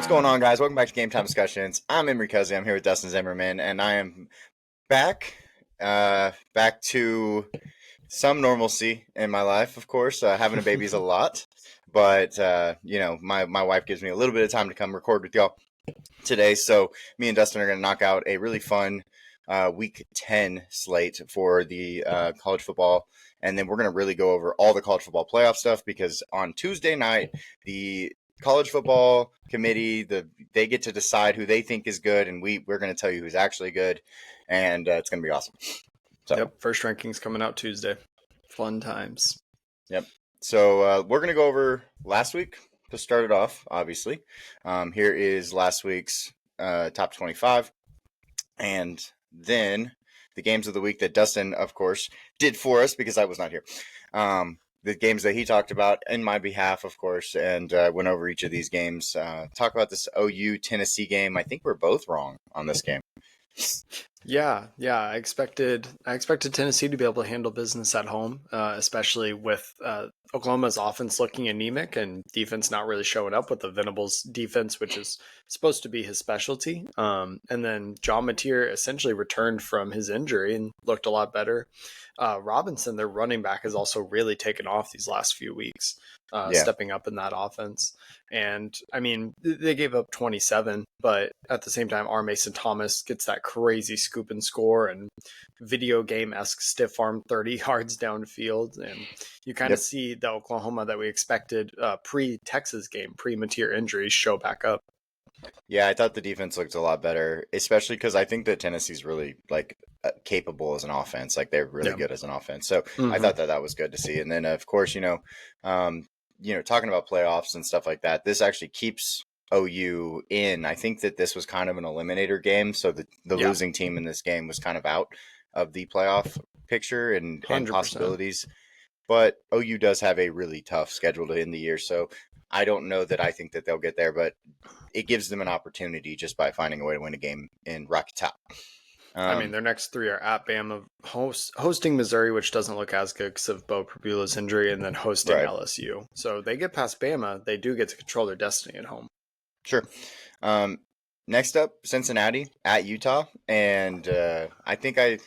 What's going on, guys? Welcome back to Game Time Discussions. I'm Emery Cuzzy. I'm here with Dustin Zimmerman, and I am back to some normalcy in my life, of course. Having a baby is a lot, but, my wife gives me a little bit of time to come record with y'all today. So me and Dustin are going to knock out a really fun Week 10 slate for the college football. And then we're going to really go over all the college football playoff stuff because on Tuesday night, the college football committee, they get to decide who they think is good, and we're going to tell you who's actually good, and it's going to be awesome. So, yep, first rankings coming out Tuesday. Fun times. Yep. So we're going to go over last week to start it off, obviously. Here is last week's top 25, and then the games of the week that Dustin, of course, did for us because I was not here. The games that he talked about in my behalf, of course, and went over each of these games. Talk about this OU Tennessee game. I think we're both wrong on this game. Yeah. I expected Tennessee to be able to handle business at home, especially with Oklahoma's offense looking anemic and defense not really showing up with the Venables defense, which is supposed to be his specialty. And then John Mateer essentially returned from his injury and looked a lot better. Robinson, their running back, has also really taken off these last few weeks, stepping up in that offense. And I mean, they gave up 27, but at the same time, R. Mason Thomas gets that crazy scoop and score and video game-esque stiff arm 30 yards downfield. And you kind of see the Oklahoma that we expected pre-Texas game, pre-Mateer injuries show back up. Yeah, I thought the defense looked a lot better, especially because I think that Tennessee's really capable as an offense. Like they're really good as an offense. So I thought that was good to see. And then of course, talking about playoffs and stuff like that, this actually keeps OU in. I think that this was kind of an eliminator game. So the losing team in this game was kind of out of the playoff picture and possibilities. But OU does have a really tough schedule to end the year. So I don't know that I think that they'll get there, but it gives them an opportunity just by finding a way to win a game in Rocky Top. I mean, their next three are at Bama, hosting Missouri, which doesn't look as good because of Bo Pribula's injury, and then hosting LSU. So they get past Bama, they do get to control their destiny at home. Sure. Next up, Cincinnati at Utah, and I think I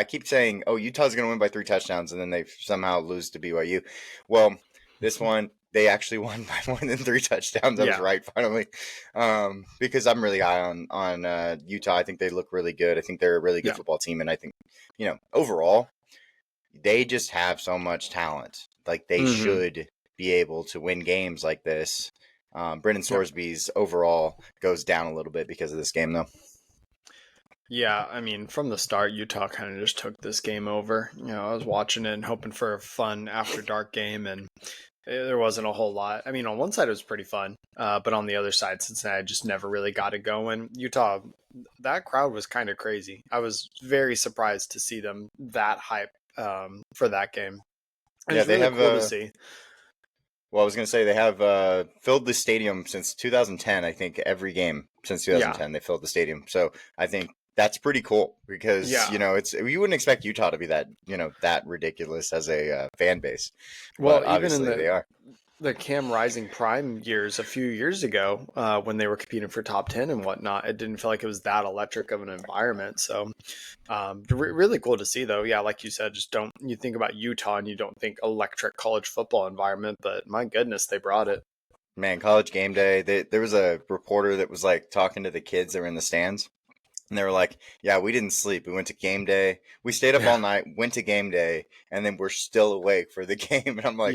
keep saying, Utah's going to win by 3 touchdowns, and then they somehow lose to BYU. Well, this one, they actually won by more than 3 touchdowns. I was right, finally, because I'm really high on Utah. I think they look really good. I think they're a really good football team, and I think, overall, they just have so much talent. Like, they should be able to win games like this. Brendan Sorsby's overall goes down a little bit because of this game, though. Yeah, I mean, from the start, Utah kind of just took this game over. I was watching it and hoping for a fun after dark game, and there wasn't a whole lot. I mean, on one side it was pretty fun, but on the other side, Cincinnati just never really got it going. Utah, that crowd was kind of crazy. I was very surprised to see them that hype for that game. They have cool to see. Well, I was going to say they have filled the stadium since 2010. I think every game since 2010 they filled the stadium. So I think that's pretty cool because it's you wouldn't expect Utah to be that that ridiculous as a fan base. Well, but obviously they are. The Cam Rising Prime years a few years ago, when they were competing for top 10 and whatnot, it didn't feel like it was that electric of an environment. So really cool to see, though. Yeah, like you said, you think about Utah and you don't think electric college football environment, but my goodness, they brought it. Man, college game day. There was a reporter that was talking to the kids that were in the stands. And they were like, yeah, we didn't sleep. We went to game day. We stayed up all night, went to game day, and then we're still awake for the game. And I'm like,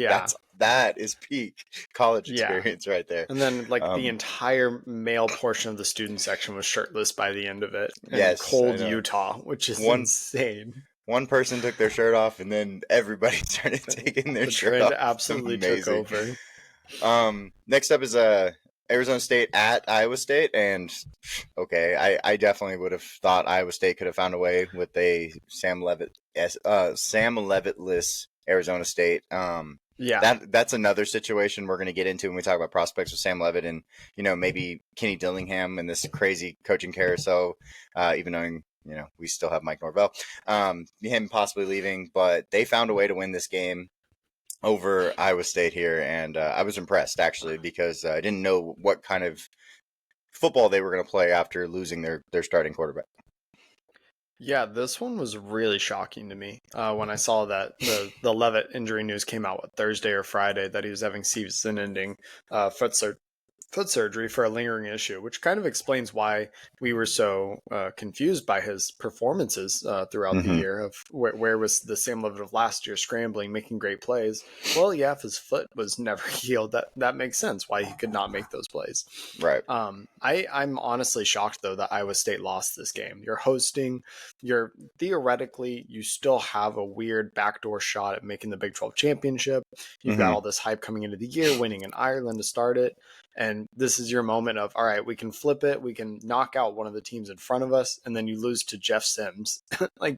that is peak college experience right there. And then the entire male portion of the student section was shirtless by the end of it. And cold Utah, which is insane. One person took their shirt off, and then everybody started taking their shirt off. The trend absolutely took over. Next up is Arizona State at Iowa State, and I definitely would have thought Iowa State could have found a way with a Sam Leavitt-less Arizona State. That's another situation we're going to get into when we talk about prospects with Sam Leavitt and maybe Kenny Dillingham and this crazy coaching carousel. Even knowing we still have Mike Norvell, him possibly leaving, but they found a way to win this game. over Iowa State here, and I was impressed actually because I didn't know what kind of football they were going to play after losing their starting quarterback. Yeah, this one was really shocking to me when I saw that the Levitt injury news came out Thursday or Friday that he was having season-ending foot surgery for a lingering issue, which kind of explains why we were so confused by his performances throughout the Mm-hmm. year of where was the same level of last year, scrambling, making great plays. Well, yeah, if his foot was never healed, that makes sense why he could not make those plays. Right. I'm honestly shocked though that Iowa State lost this game. You're hosting, theoretically you still have a weird backdoor shot at making the Big 12 championship. You've got Mm-hmm. all this hype coming into the year, winning in Ireland to start it. And this is your moment of, all right, we can flip it. We can knock out one of the teams in front of us. And then you lose to Jeff Sims. Like,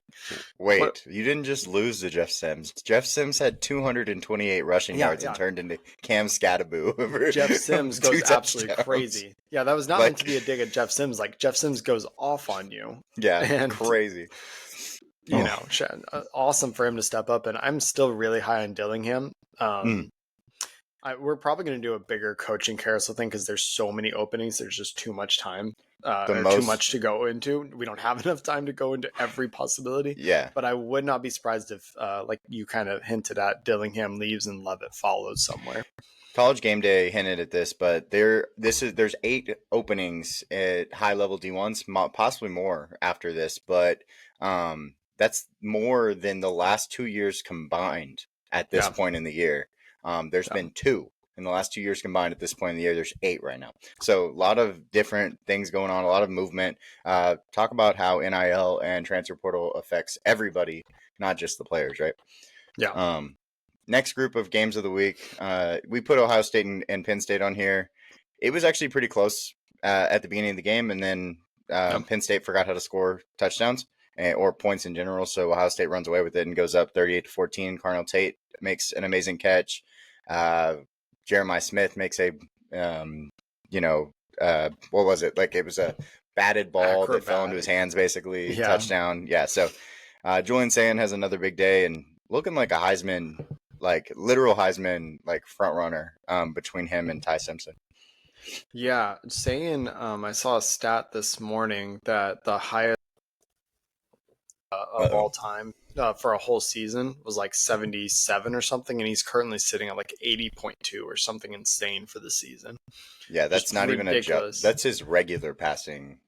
Wait, what? you didn't just lose to Jeff Sims. Jeff Sims had 228 rushing yards and turned into Cam Scattaboo over Jeff Sims goes absolutely crazy. Yeah, that was not meant to be a dig at Jeff Sims. Like, Jeff Sims goes off on you. Yeah, and crazy. You know, awesome for him to step up. And I'm still really high on Dillingham. We're probably going to do a bigger coaching carousel thing because there's so many openings. There's just too much time too much to go into. We don't have enough time to go into every possibility. Yeah. But I would not be surprised if, like you kind of hinted at, Dillingham leaves and Levitt follows somewhere. College Game Day hinted at this, but there's 8 openings at high level D1s, possibly more after this, but that's more than the last 2 years combined at this point in the year. There's been 2 in the last 2 years combined at this point in the year. There's 8 right now. So a lot of different things going on, a lot of movement. Talk about how NIL and transfer portal affects everybody, not just the players, right? Yeah. Next group of games of the week, we put Ohio State and Penn State on here. It was actually pretty close at the beginning of the game, and then Penn State forgot how to score touchdowns or points in general, so Ohio State runs away with it and goes up 38-14. Carnell Tate makes an amazing catch. Jeremiah Smith makes a, what was it? Like it was a batted ball that fell into his hands, basically. Touchdown. Yeah, so Julian Sayin has another big day and looking like a Heisman, like literal Heisman, like front runner between him and Ty Simpson. Yeah, saying I saw a stat this morning that the highest of all time for a whole season was like 77 or something, and he's currently sitting at like 80.2 or something insane for the season. Yeah, that's not even adjusted. That's his regular passing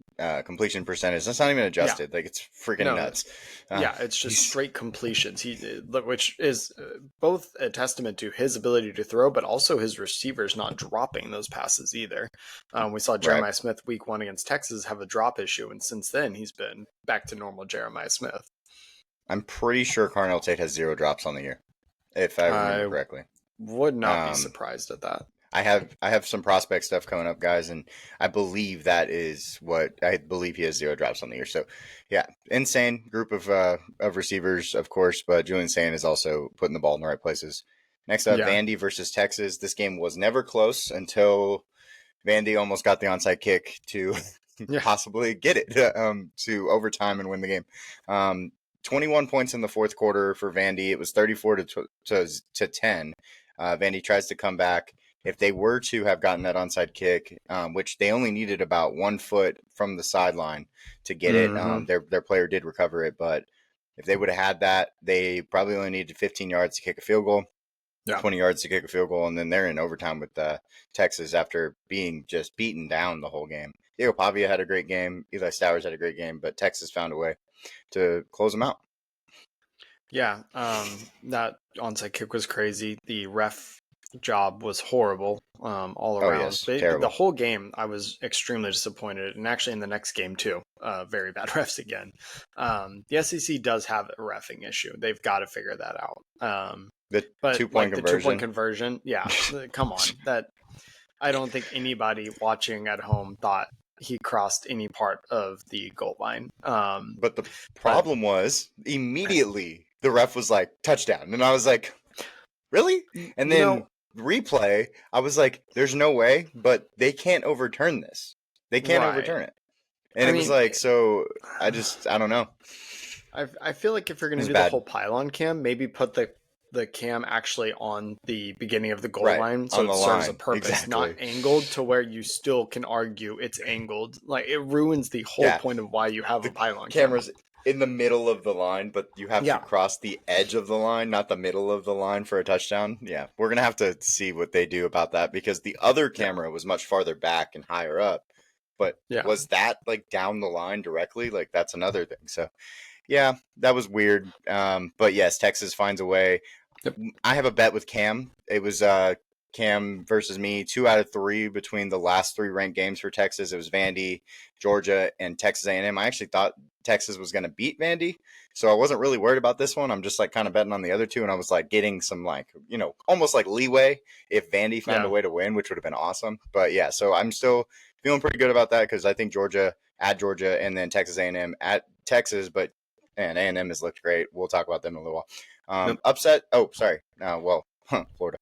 completion percentage. That's not even adjusted. Like it's freaking nuts. It's just straight completions. Which is both a testament to his ability to throw, but also his receivers not dropping those passes either. We saw Jeremiah Smith week 1 against Texas have a drop issue, and since then he's been back to normal Jeremiah Smith. I'm pretty sure Carnell Tate has 0 drops on the year, if I remember correctly. Would not be surprised at that. I have some prospect stuff coming up, guys, and I believe that is what I believe he has 0 drops on the year. So, yeah, insane group of receivers, of course, but Julian Sayin is also putting the ball in the right places. Next up, Vandy versus Texas. This game was never close until Vandy almost got the onside kick to possibly get it to overtime and win the game. 21 points in the fourth quarter for Vandy. It was 34 to 10. Vandy tries to come back. If they were to have gotten that onside kick, which they only needed about 1 foot from the sideline to get it, their player did recover it. But if they would have had that, they probably only needed 15 yards to kick a field goal, 20 yards to kick a field goal, and then they're in overtime with Texas after being just beaten down the whole game. Diego Pavia had a great game. Eli Stowers had a great game, but Texas found a way to close them out. Yeah, that onside kick was crazy. The ref job was horrible all around. Yes, terrible. The whole game, I was extremely disappointed, and actually in the next game too, very bad refs again. The SEC does have a reffing issue. They've got to figure that out. The 2-point conversion. The 2-point conversion, yeah. Come on, that I don't think anybody watching at home thought he crossed any part of the goal line. But the problem was immediately the ref was like, touchdown. And I was like, really? And then replay, I was like, there's no way, but they can't overturn this. They can't overturn it. And it was like, so I don't know. I feel like if you're going to do the whole pylon cam, maybe put the the cam actually on the beginning of the goal Right. line, so On it the serves a line. purpose, not Exactly. angled to where you still can argue it's angled. Like, it ruins the whole Yeah. point of why you have a The pylon camera. camera's in the middle of the line, but you have to Yeah, cross the edge of the line, not the middle of the line for a touchdown. Yeah. We're going to have to see what they do about that because the other yeah, camera was much farther back and higher up. But yeah. was that like down the line directly? Like that's another thing. So yeah, that was weird. But yes, Texas finds a way. Yep. I have a bet with Cam. It was Cam versus me, 2 out of 3 between the last 3 ranked games for Texas. It was Vandy, Georgia, and Texas A&M. I actually thought Texas was going to beat Vandy, so I wasn't really worried about this one. I'm just like kind of betting on the other two, and I was like getting some like almost like leeway if Vandy found a Yeah. way to win, which would have been awesome. But yeah, so I'm still feeling pretty good about that because I think Georgia at Georgia and then Texas A&M at Texas, but and A&M has looked great. We'll talk about them in a little while. Yep. Upset. Oh, sorry. Florida.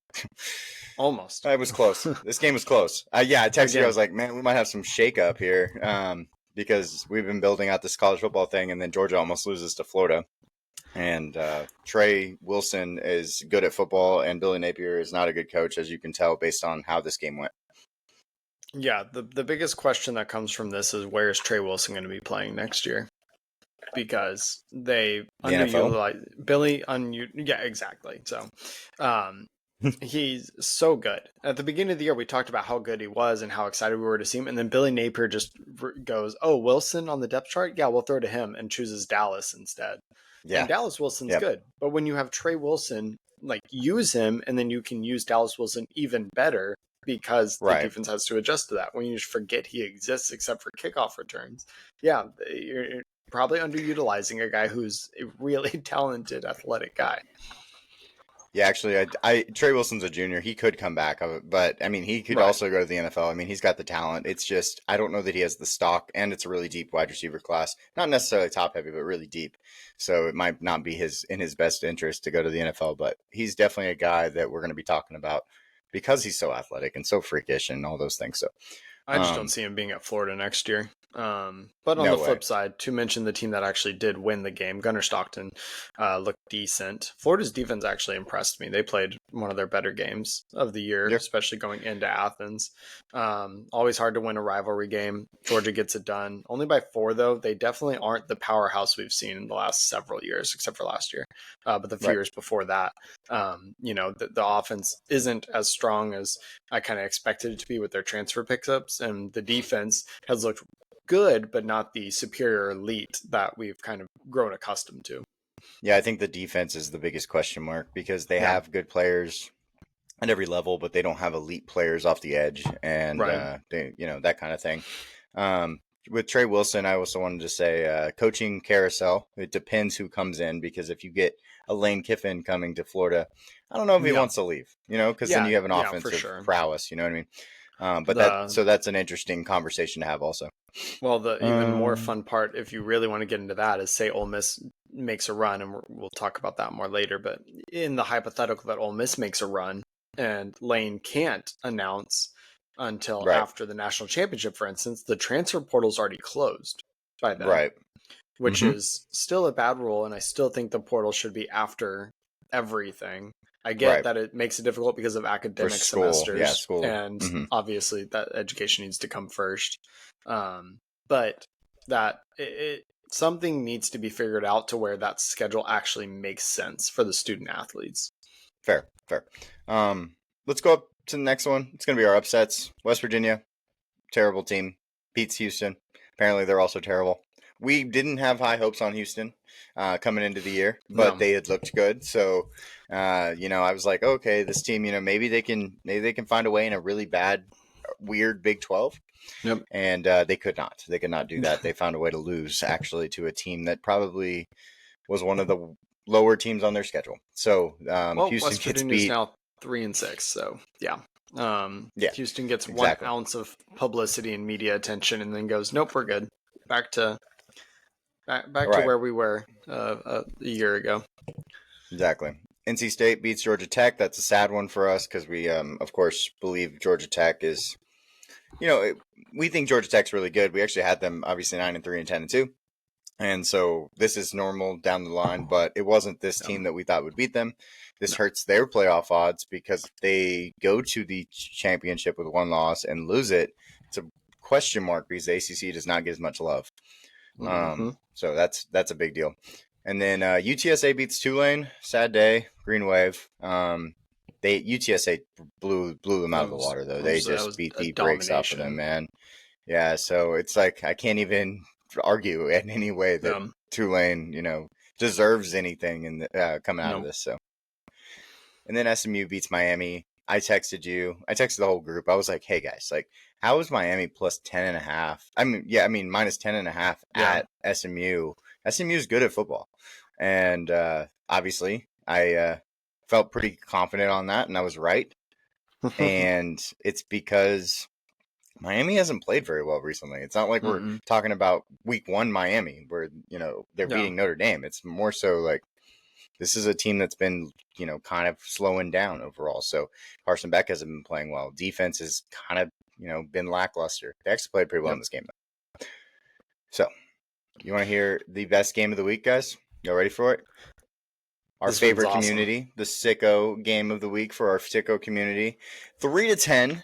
Almost. It was close. This game was close. Yeah, I texted you. I Again. was like, man, we might have some shake up here because we've been building out this college football thing, and then Georgia almost loses to Florida. And Trey Wilson is good at football, and Billy Napier is not a good coach, as you can tell based on how this game went. Yeah, the biggest question that comes from this is, where is Trey Wilson going to be playing next year? Because they The NFL? underutilize yeah, exactly. So he's so good. At the beginning of the year, we talked about how good he was and how excited we were to see him, and then Billy Napier just goes, "Oh, Wilson on the depth chart? Yeah, we'll throw to him," and chooses Dallas instead. And Yeah. Dallas Wilson's Yep. good, but when you have Trey Wilson, like, use him, and then you can use Dallas Wilson even better because the Right. defense has to adjust to that. When you just forget he exists except for kickoff returns, yeah, you're probably underutilizing a guy who's a really talented athletic guy. Yeah, actually, Trey Wilson's a junior. He could come back, but I mean, he could Right. also go to the NFL. I mean, he's got the talent. It's just I don't know that he has the stock, and it's a really deep wide receiver class. Not necessarily top heavy, but really deep. So it might not be in his best interest to go to the NFL. But he's definitely a guy that we're going to be talking about because he's so athletic and so freakish and all those things. So, I just don't see him being at Florida next year. But on no the way. flip side, to mention the team that actually did win the game, Gunnar Stockton looked decent. Florida's defense actually impressed me. They played one of their better games of the year, Yep. especially going into Athens. Always hard to win a rivalry game. Georgia gets it done. Only by 4, though. They definitely aren't the powerhouse we've seen in the last several years, except for last year. But the few Right. years before that, the offense isn't as strong as I kind of expected it to be with their transfer pickups, and the defense has looked good, but not the superior elite that we've kind of grown accustomed to. Yeah, I think the defense is the biggest question mark because they Yeah. have good players at every level, but they don't have elite players off the edge, and Right. that kind of thing. With Trey Wilson, I also wanted to say coaching carousel. It depends who comes in because if you get a Lane Kiffin coming to Florida, I don't know if he Yeah. wants to leave. Because then Yeah, you have an yeah, for offensive sure. prowess. You know what I mean? The That's an interesting conversation to have also. Well, the even more fun part, if you really want to get into that, is say Ole Miss makes a run, and we'll talk about that more later. But in the hypothetical that Ole Miss makes a run and Lane can't announce until Right, after the national championship, for instance, the transfer portal's already closed by then, right. which Mm-hmm. is still a bad rule. And I still think the portal should be after everything. I get Right. that it makes it difficult because of For academic school, semesters, yeah, school. and Mm-hmm. obviously that education needs to come first. But that something needs to be figured out to where that schedule actually makes sense for the student athletes. Fair. Let's go up to the next one. It's going to be our upsets. West Virginia, terrible team, beats Houston. Apparently, they're also terrible. We didn't have high hopes on Houston coming into the year, but No. they had looked good. So, I was like, okay, this team, maybe they can find a way in a really bad, weird Big 12. Yep. And they could not. They could not do that. They found a way to lose actually to a team that probably was one of the lower teams on their schedule. So Houston West gets Virginia is beat. now 3-6. So yeah. Yeah, Houston gets exactly. 1 ounce of publicity and media attention, and then goes, nope, we're good. Back to Right. where we were a year ago. Exactly. NC State beats Georgia Tech. That's a sad one for us because we, of course, believe Georgia Tech is, we think Georgia Tech's really good. We actually had them obviously 9-3 and 10-2. And so this is normal down the line, but it wasn't this team that we thought would beat them. This hurts their playoff odds because if they go to the championship with one loss and lose it, it's a question mark because the ACC does not get as much love. So that's a big deal. And then UTSA beats Tulane. Sad day. Green Wave. UTSA blew them out of the water though. They just beat the brakes off of them, man. Yeah, so it's like I can't even argue in any way that Tulane, deserves anything in coming out of this. So, and then SMU beats Miami. I texted you. I texted the whole group. I was like, "Hey guys, like, how is Miami plus 10.5? I mean minus 10.5 at SMU. SMU is good at football, and obviously, I felt pretty confident on that, and I was right. And it's because Miami hasn't played very well recently. It's not like we're talking about week 1 Miami where, they're beating Notre Dame. It's more so like this is a team that's been, kind of slowing down overall. So Carson Beck hasn't been playing well. Defense has kind of, been lackluster. They actually played pretty well in this game, though. So you want to hear the best game of the week, guys? Y'all ready for it? Our favorite community, the Sicko game of the week for our Sicko community. 3-10.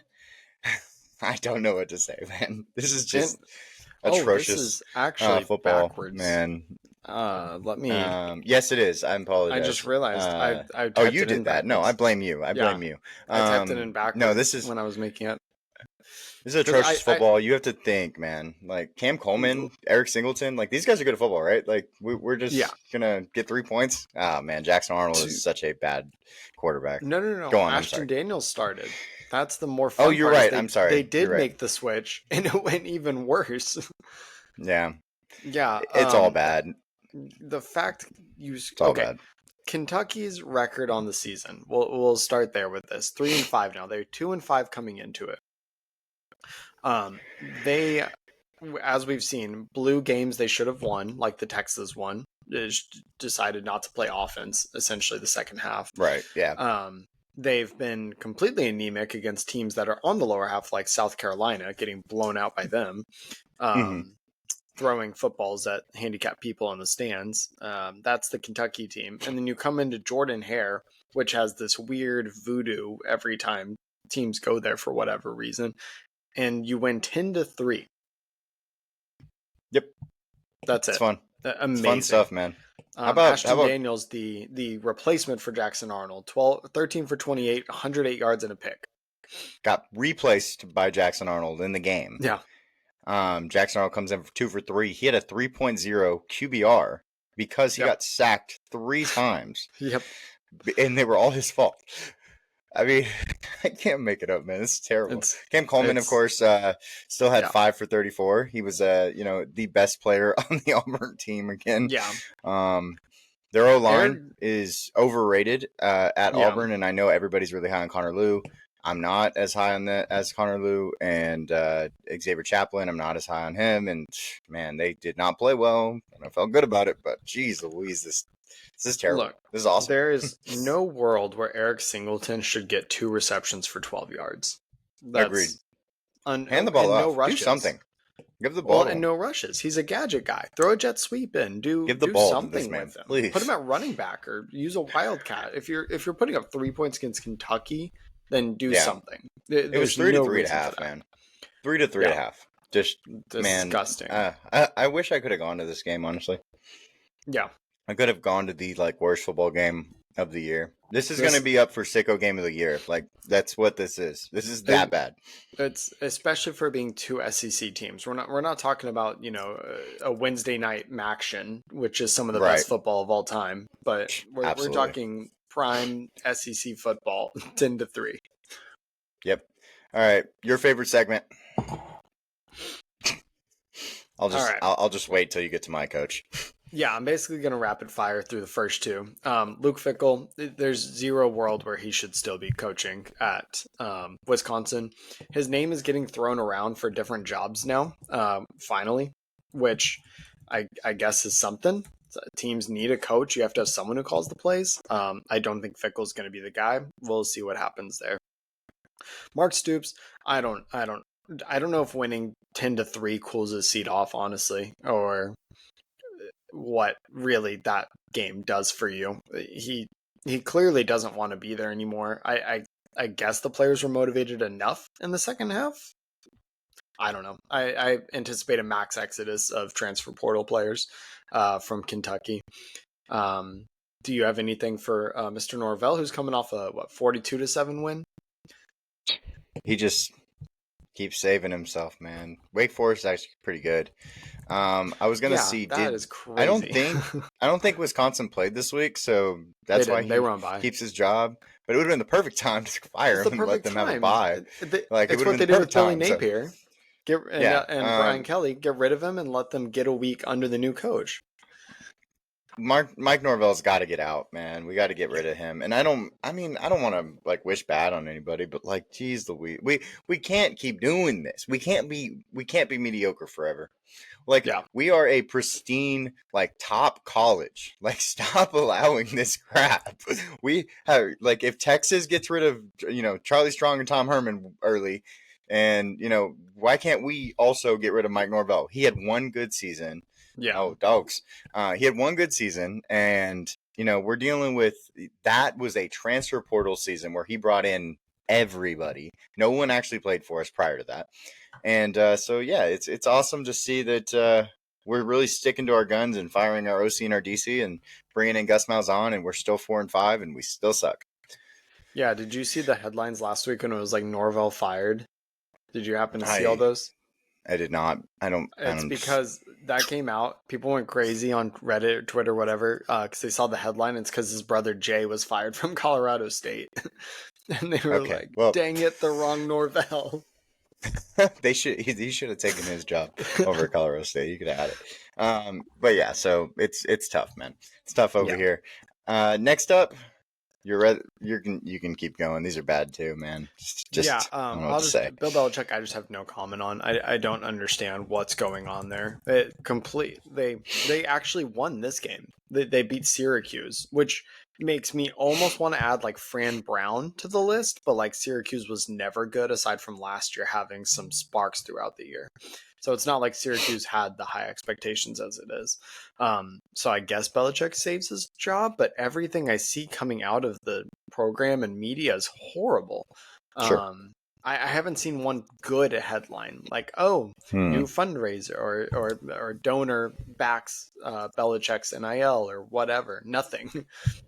I don't know what to say, man. This is just atrocious. This is actually football, backwards, man. Let me. Yes, it is. I apologize. I just realized I typed you did that. No, I blame you. I blame you. I typed it in backwards. No, this is when I was making it. This is atrocious football. You have to think, man. Like Cam Coleman, Eric Singleton, like these guys are good at football, right? Like we're just gonna get 3 points. Oh man, Jackson Arnold is such a bad quarterback. No. Go on. Ashton Daniels started. That's the more fun. Oh, you're right. I'm sorry. They did make the switch, and it went even worse. Yeah. Yeah. It's all bad. The fact it's all bad. Kentucky's record on the season. We'll start there with this. 3-5 now. They're 2-5 coming into it. They, as we've seen, blew games they should have won, like the Texas one. They decided not to play offense, essentially the second half. Right. Yeah. They've been completely anemic against teams that are on the lower half, like South Carolina, getting blown out by them. Throwing footballs at handicapped people in the stands. That's the Kentucky team. And then you come into Jordan Hare, which has this weird voodoo every time teams go there for whatever reason. And you win 10-3. Yep. That's it. It's fun. Amazing. It's fun stuff, man. How about Daniels, the replacement for Jackson Arnold, 13 for 28, 108 yards and a pick. Got replaced by Jackson Arnold in the game. Yeah. Jackson Arnold comes in for 2 for 3. He had a 3.0 QBR because he got sacked 3 times. Yep. And they were all his fault. I mean, I can't make it up, man. This is terrible. Cam Coleman, of course, still had 5 for 34. He was, the best player on the Auburn team again. Yeah. Their O-line is overrated at Auburn, and I know everybody's really high on Connor Lew. I'm not as high on that as Connor Lew, and Xavier Chaplin, I'm not as high on him. And, man, they did not play well, and I felt good about it. But, geez Louise, this is terrible. Look, this is awesome. There is no world where Eric Singleton should get 2 receptions for 12 yards. Agreed. Hand the ball off. No rushes. Do something. Give the ball. And no rushes. He's a gadget guy. Throw a jet sweep in. Give the ball something to this man, with him. Please. Put him at running back or use a wildcat. If you're putting up 3 points against Kentucky, then do something. It was 3 to 3.5, man. 3 to 3.5. Just disgusting. Man, I wish I could have gone to this game, honestly. Yeah. I could have gone to the worst football game of the year. This is going to be up for Sicko game of the year. Like that's what this is. This is that bad. It's especially for being 2 SEC teams. We're not talking about a Wednesday night action, which is some of the best football of all time. But we're talking prime SEC football, 10-3. Yep. All right, your favorite segment. I'll just wait till you get to my coach. Yeah, I'm basically going to rapid fire through the first 2. Luke Fickell, there's zero world where he should still be coaching at Wisconsin. His name is getting thrown around for different jobs now, finally, which I guess is something. Teams need a coach. You have to have someone who calls the plays. I don't think Fickell's going to be the guy. We'll see what happens there. Mark Stoops, I don't know if winning 10-3 cools his seat off, honestly, or what really that game does for you. He clearly doesn't want to be there anymore. I guess the players were motivated enough in the second half. I don't know. I anticipate a max exodus of transfer portal players from Kentucky. Do you have anything for Mr. Norvell, who's coming off a 42-7 win? He just keeps saving himself, man. Wake Forest is actually pretty good. I was gonna see. That is crazy. I don't think Wisconsin played this week, so that's why they were on bye. keeps his job. But it would have been the perfect time to fire him and let them have a bye. It's what they did with Billy Napier. And Brian Kelly, get rid of him and let them get a week under the new coach. Mike Norvell's got to get out, man. We got to get rid of him. And I don't want to like wish bad on anybody, but like, geez, we can't keep doing this. We can't be mediocre forever. Like, we are a pristine, like, top college. Like, stop allowing this crap. We have, like, if Texas gets rid of, Charlie Strong and Tom Herman early, and, why can't we also get rid of Mike Norvell? He had one good season. Yeah. Oh, dogs. He had one good season, and, we're dealing with, that was a transfer portal season where he brought in everybody. No one actually played for us prior to that. And it's awesome to see that we're really sticking to our guns and firing our OC and our DC and bringing in Gus Malzahn, and we're still 4-5 and we still suck. Yeah, did you see the headlines last week when it was like Norvell fired? Did you happen to see all those? I did not. It's because that came out. People went crazy on Reddit, Twitter, whatever, because they saw the headline. It's because his brother Jay was fired from Colorado State, and they were "Dang it, the wrong Norvell." He should have taken his job over at Colorado State. You could have had it. But yeah, so it's tough, man. It's tough over here. Next up, you can keep going. These are bad too, man. I don't know what to say. Bill Belichick, I just have no comment on. I don't understand what's going on there. They actually won this game. They beat Syracuse, which makes me almost want to add like Fran Brown to the list, but like Syracuse was never good aside from last year having some sparks throughout the year. So it's not like Syracuse had the high expectations as it is. So I guess Belichick saves his job, but everything I see coming out of the program and media is horrible. Sure. I haven't seen one good headline like, new fundraiser or donor backs Belichick's NIL or whatever. Nothing.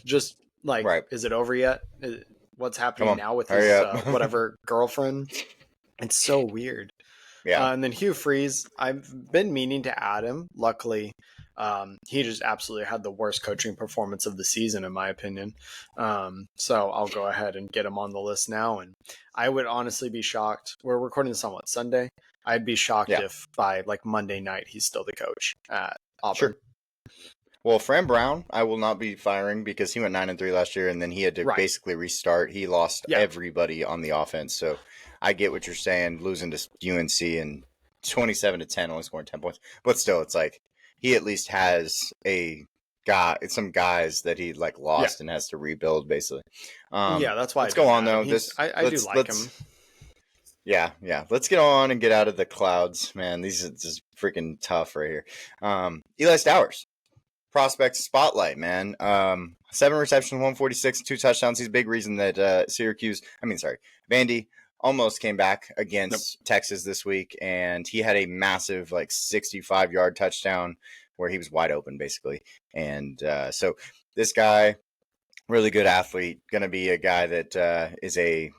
Just like, Is it over yet? What's happening now with his whatever girlfriend? It's so weird. Yeah. And then Hugh Freeze, I've been meaning to add him. Luckily, he just absolutely had the worst coaching performance of the season, in my opinion. So I'll go ahead and get him on the list now. And I would honestly be shocked. We're recording this on Sunday? I'd be shocked if by like Monday night he's still the coach at Auburn. Sure. Well, Fran Brown, I will not be firing because he went 9-3 last year, and then he had to basically restart. He lost everybody on the offense, so I get what you're saying, losing to UNC and 27-10, only scoring 10 points. But still, it's like he at least has some guys that he like lost and has to rebuild, basically. That's why. Let's go on though. I do like him. Yeah. Let's get on and get out of the clouds, man. These are just freaking tough right here. Eli Stowers, prospect spotlight, man. 7 receptions, 146, 2 touchdowns. He's a big reason that Vandy almost came back against Texas this week, and he had a massive 65-yard touchdown where he was wide open basically. And so this guy, really good athlete, going to be a guy that is a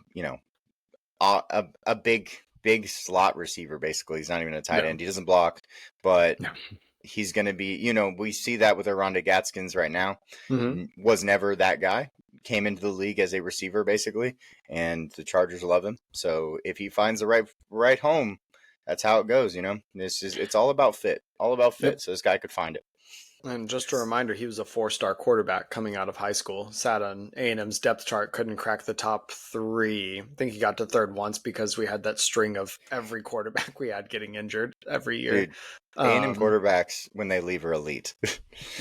big slot receiver basically. He's not even a tight end. He doesn't block, but he's going to be, we see that with Aronde Gaskins right now. Mm-hmm. Was never that guy. Came into the league as a receiver basically, and the Chargers love him. So if he finds the right home, that's how it goes. It's all about fit. So this guy could find it. And just a reminder, he was a 4-star quarterback coming out of high school. Sat on A&M's depth chart, couldn't crack the top 3. I think he got to third once because we had that string of every quarterback we had getting injured every year. Dude, A&M quarterbacks, when they leave, are elite.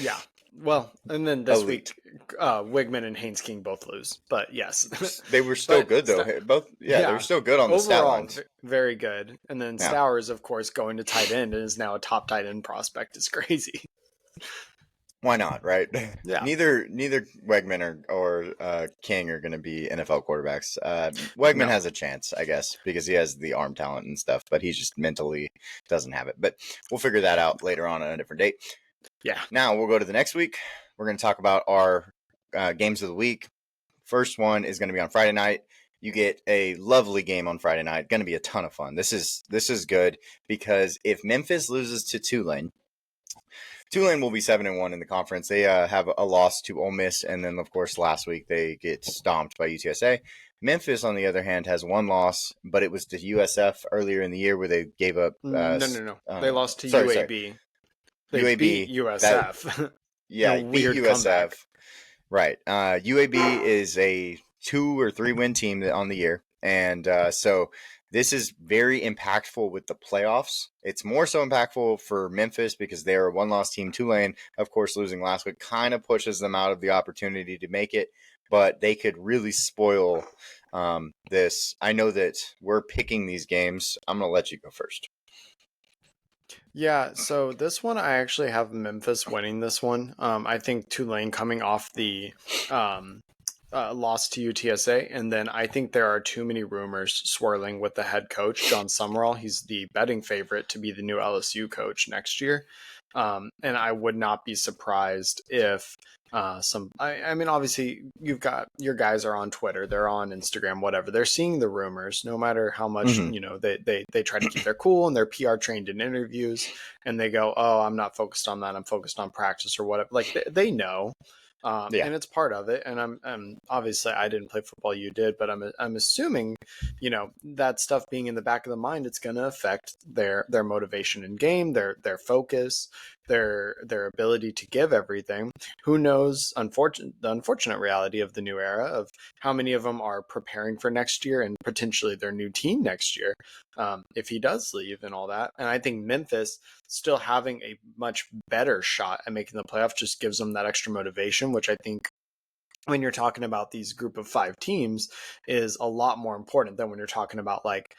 Yeah. Well, and then this week, Wigman and Haynes King both lose. But yes. They were still good, though. They were still good on the stat lines. Very good. And then Stowers, of course, going to tight end and is now a top tight end prospect is crazy. Why not, right? Yeah. Neither Wegman or King are going to be NFL quarterbacks. Wegman No. has a chance, I guess, because he has the arm talent and stuff, but he just mentally doesn't have it. But we'll figure that out later on a different date. Yeah. Now we'll go to the next week. We're going to talk about our games of the week. First one is going to be on Friday night. You get a lovely game on Friday night. Going to be a ton of fun. This is good because if Memphis loses to Tulane will be 7-1 in the conference. They have a loss to Ole Miss, and then of course last week they get stomped by UTSA. Memphis, on the other hand, has one loss, but it was to USF earlier in the year where they gave up. No. They lost to sorry. UAB. They UAB beat USF. Yeah, a beat weird USF. comeback. Right. UAB is a 2 or 3 win team on the year. And so this is very impactful with the playoffs. It's more so impactful for Memphis because they're a one-loss team. Tulane, of course, losing last week kind of pushes them out of the opportunity to make it. But they could really spoil this. I know that we're picking these games. I'm going to let you go first. Yeah, so this one I actually have Memphis winning this one. I think Tulane coming off the loss to UTSA, and then I think there are too many rumors swirling with the head coach John Summerall. He's the betting favorite to be the new LSU coach next year, and I would not be surprised if I mean, obviously, you've got your guys are on Twitter, they're on Instagram, whatever. They're seeing the rumors, no matter how much they try to keep their cool and they're PR trained in interviews, and they go, "Oh, I'm not focused on that. I'm focused on practice or whatever." Like they know. And it's part of it. And I'm obviously I didn't play football, you did, but I'm assuming, that stuff being in the back of the mind, it's going to affect their motivation in game, their focus, their ability to give everything. Who knows? The unfortunate reality of the new era of how many of them are preparing for next year and potentially their new team next year, if he does leave and all that. And I think Memphis still having a much better shot at making the playoffs just gives them that extra motivation, which I think when you're talking about these group of 5 teams is a lot more important than when you're talking about like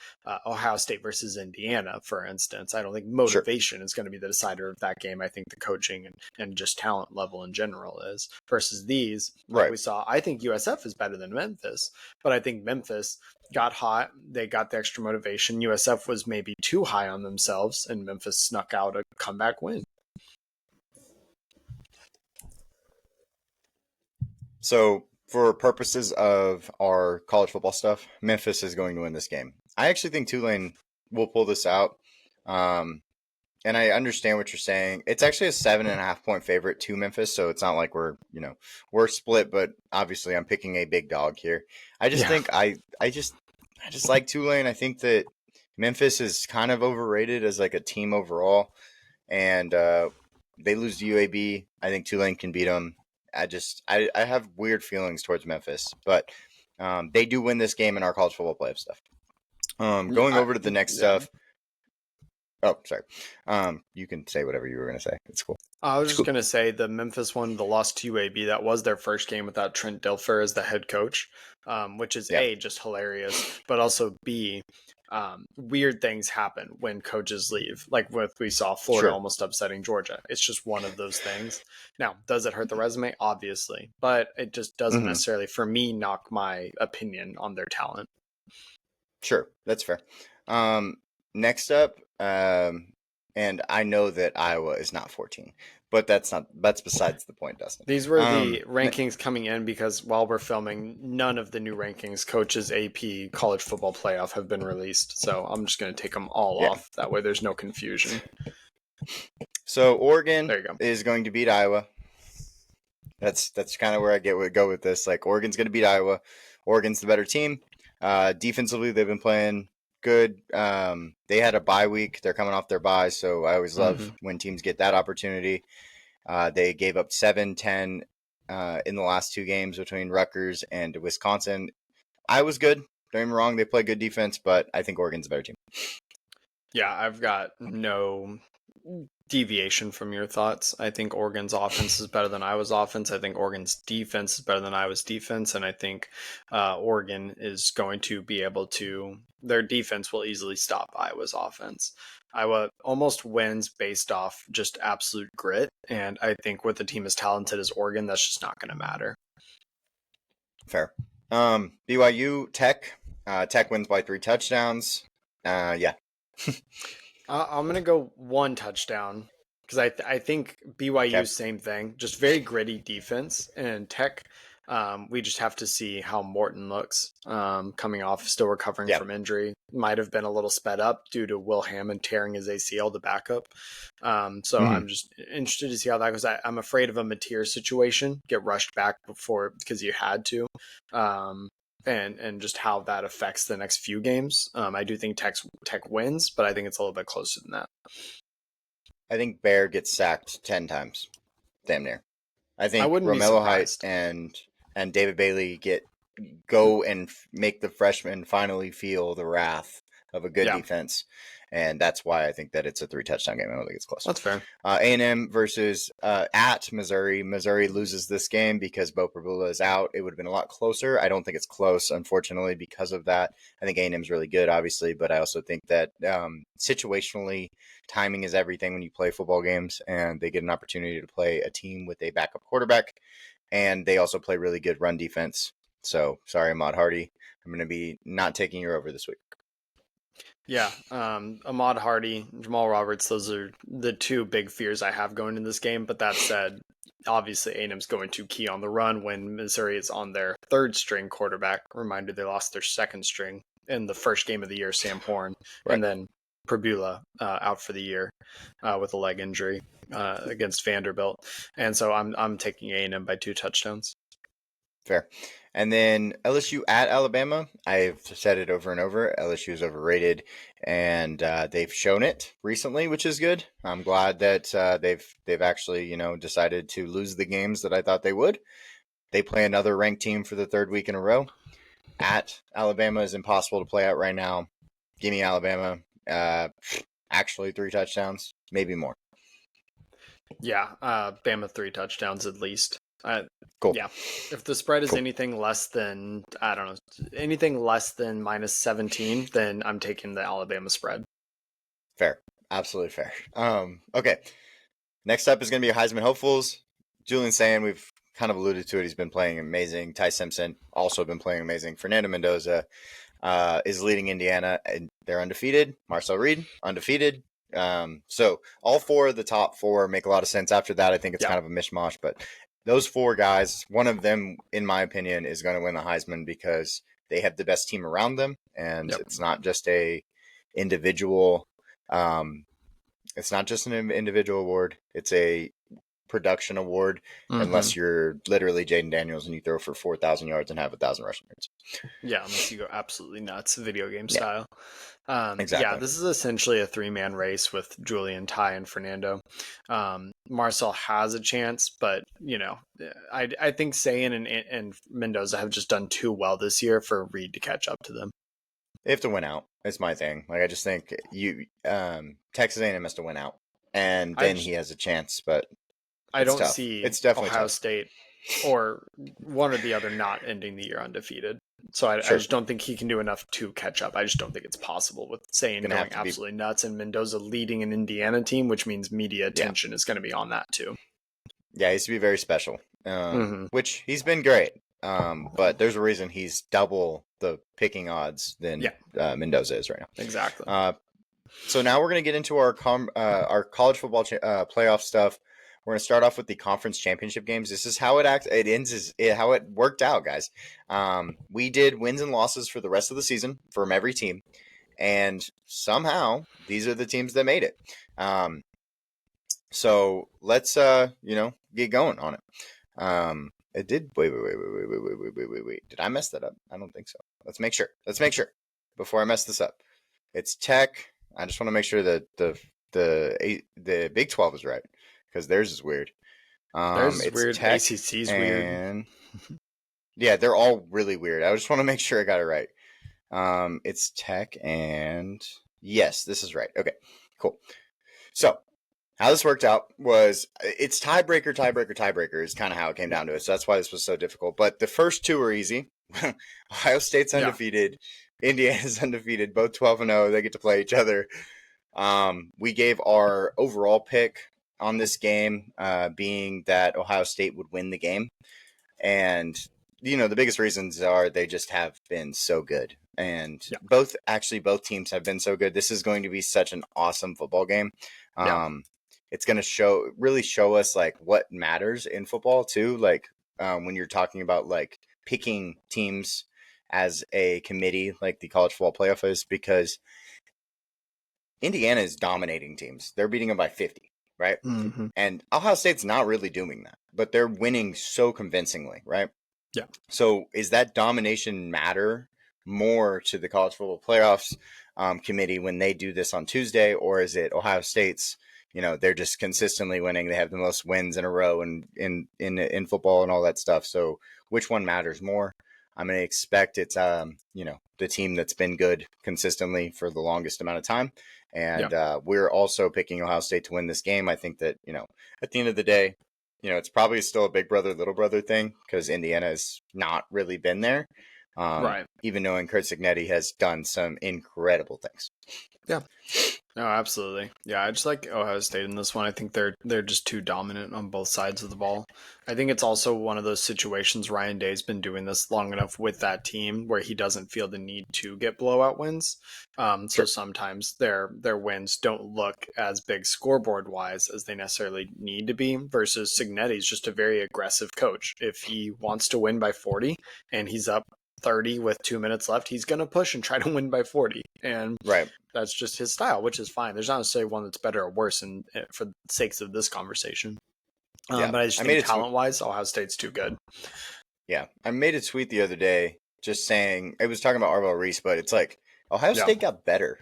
Ohio State versus Indiana, for instance. I don't think motivation is going to be the decider of that game. I think the coaching and just talent level in general is versus these. Like we saw, I think USF is better than Memphis, but I think Memphis got hot. They got the extra motivation. USF was maybe too high on themselves, and Memphis snuck out a comeback win. So, for purposes of our college football stuff, Memphis is going to win this game. I actually think Tulane will pull this out. And I understand what you're saying. It's actually a 7.5 point favorite to Memphis, so it's not like we're split. But obviously, I'm picking a big dog here. I just think I just like Tulane. I think that Memphis is kind of overrated as like a team overall, and they lose to UAB. I think Tulane can beat them. I have weird feelings towards Memphis, but they do win this game in our college football playoff stuff. Going over to the next stuff. Oh, sorry. You can say whatever you were going to say. It's cool. I was just going to say the Memphis one, the loss to UAB, that was their first game without Trent Dilfer as the head coach, which is A, just hilarious, but also B, weird things happen when coaches leave. Like we saw Florida almost upsetting Georgia. It's just one of those things. Now, does it hurt the resume? Obviously, but it just doesn't necessarily, for me, knock my opinion on their talent. Sure, that's fair. Next up, and I know that Iowa is not 14, but that's besides the point, Dustin. These were the rankings coming in because while we're filming, none of the new rankings, coaches, AP, college football playoff have been released. So I'm just going to take them all off. That way there's no confusion. So Oregon is going to beat Iowa. That's kind of where I go with this. Like Oregon's going to beat Iowa. Oregon's the better team. Defensively, they've been playing good. They had a bye week. They're coming off their bye, so I always love when teams get that opportunity. They gave up 7-10 in the last 2 games between Rutgers and Wisconsin. I was good. Don't get me wrong. They play good defense, but I think Oregon's a better team. Yeah, I've got no deviation from your thoughts. I think Oregon's offense is better than Iowa's offense. I think Oregon's defense is better than Iowa's defense. And I think Oregon is going to be able to, their defense will easily stop Iowa's offense. Iowa almost wins based off just absolute grit. And I think with a team as talented as Oregon, that's just not going to matter. Fair. BYU Tech. Tech wins by 3 touchdowns. Yeah. I'm going to go 1 touchdown because I think BYU, Okay. same thing, just very gritty defense. And Tech, we just have to see how Morton looks coming off, still recovering from injury. Might have been a little sped up due to Will Hammond tearing his ACL, the backup. So I'm just interested to see how that goes. I'm afraid of a Mateer situation, get rushed back before because you had to. And just how that affects the next few games. I do think Tech wins, but I think it's a little bit closer than that. I think Bear gets sacked 10 times. Damn near. I think Romello Height and David Bailey go and make the freshmen finally feel the wrath of a good defense. And that's why I think that it's a 3 touchdown game. I don't think it's close. That's fair. A&M versus at Missouri. Missouri loses this game because Bo Prabula is out. It would have been a lot closer. I don't think it's close, unfortunately, because of that. I think A&M is really good, obviously, but I also think that situationally, timing is everything when you play football games, and they get an opportunity to play a team with a backup quarterback, and they also play really good run defense. So, sorry, Ahmad Hardy. I'm going to be not taking you over this week. Yeah, Ahmad Hardy, Jamal Roberts, those are the 2 big fears I have going in this game. But that said, obviously A&M's going to key on the run when Missouri is on their 3rd string quarterback. Reminder, they lost their 2nd string in the first game of the year, Sam Horn, and then Prabula out for the year with a leg injury against Vanderbilt. And so I'm taking A&M by 2 touchdowns. Fair. And then LSU at Alabama. I've said it over and over. LSU is overrated, and they've shown it recently, which is good. I'm glad that they've actually decided to lose the games that I thought they would. They play another ranked team for the 3rd week in a row. At Alabama is impossible to play out right now. Give me Alabama. Actually, 3 touchdowns, maybe more. Yeah, Bama 3 touchdowns at least. Cool. Yeah, if the spread is anything less than, I don't know, anything less than minus 17, then I'm taking the Alabama spread. Fair. Absolutely fair. Okay. Next up is going to be Heisman Hopefuls. Julian Sand, we've kind of alluded to it. He's been playing amazing. Ty Simpson also been playing amazing. Fernando Mendoza is leading Indiana, and they're undefeated. Marcel Reed, undefeated. So all 4 of the top 4 make a lot of sense. After that, I think it's kind of a mishmash, but those 4 guys, one of them, in my opinion, is going to win the Heisman because they have the best team around them, and it's not just a individual. It's not just an individual award. It's a production award, unless you're literally Jaden Daniels and you throw for 4,000 yards and have 1,000 rushing yards. Yeah, unless you go absolutely nuts, video game style. Exactly. Yeah, this is essentially a 3-man race with Julian, Ty, and Fernando. Marcel has a chance, but I think Sayan and Mendoza have just done too well this year for Reed to catch up to them. They have to win out. It's my thing. Like, I just think Texas A&M has to win out, and then he has a chance. But I don't tough. see it's definitely Ohio tough. State or one or the other not ending the year undefeated. So I just don't think he can do enough to catch up. I just don't think it's possible with Sayan going absolutely nuts and Mendoza leading an Indiana team, which means media attention is going to be on that too. Yeah, he used to be very special, which he's been great. But there's a reason he's double the picking odds than Mendoza is right now. Exactly. So now we're going to get into our college football playoff stuff. We're going to start off with the conference championship games. This is how how it worked out, guys. We did wins and losses for the rest of the season from every team, and somehow these are the teams that made it. So let's get going on it. It did. Wait. Did I mess that up? I don't think so. Let's make sure before I mess this up. It's Tech. I just want to make sure that the Big 12 is right, because theirs is weird. Theirs is weird. Tech ACC's weird. Yeah, they're all really weird. I just want to make sure I got it right. It's Tech and yes, this is right. Okay, cool. So How this worked out was it's tiebreaker is kind of how it came down to it. So that's why this was so difficult. But the first two were easy. Ohio State's undefeated. Indiana's undefeated. Both 12-0. They get to play each other. We gave our overall pick on this game being that Ohio State would win the game. And, the biggest reasons are they just have been so good. And both teams have been so good. This is going to be such an awesome football game. It's going to really show us like what matters in football too. Like when you're talking about like picking teams as a committee, like the college football playoff is, because Indiana is dominating teams. They're beating them by 50, right? Mm-hmm. And Ohio State's not really doing that, but they're winning so convincingly, right? Yeah. So is that domination matter more to the college football playoffs committee when they do this on Tuesday, or is it Ohio State's? They're just consistently winning. They have the most wins in a row in football and all that stuff. So which one matters more? I'm going to expect it's the team that's been good consistently for the longest amount of time. And we're also picking Ohio State to win this game. I think that, at the end of the day, it's probably still a big brother, little brother thing because Indiana has not really been there. Right. Even knowing Kurt Cignetti has done some incredible things. Yeah. No, absolutely. Yeah, I just like Ohio State in this one. I think they're just too dominant on both sides of the ball. I think it's also one of those situations Ryan Day's been doing this long enough with that team where he doesn't feel the need to get blowout wins. So sometimes their wins don't look as big scoreboard wise as they necessarily need to be. Versus Cignetti's just a very aggressive coach. If he wants to win by 40 and he's up 30 with 2 minutes left, he's going to push and try to win by 40. And that's just his style, which is fine. There's not necessarily one that's better or worse for the sakes of this conversation. But I just think talent-wise, Ohio State's too good. Yeah. I made a tweet the other day just saying, it was talking about Arvell Reese, but it's like, Ohio State got better.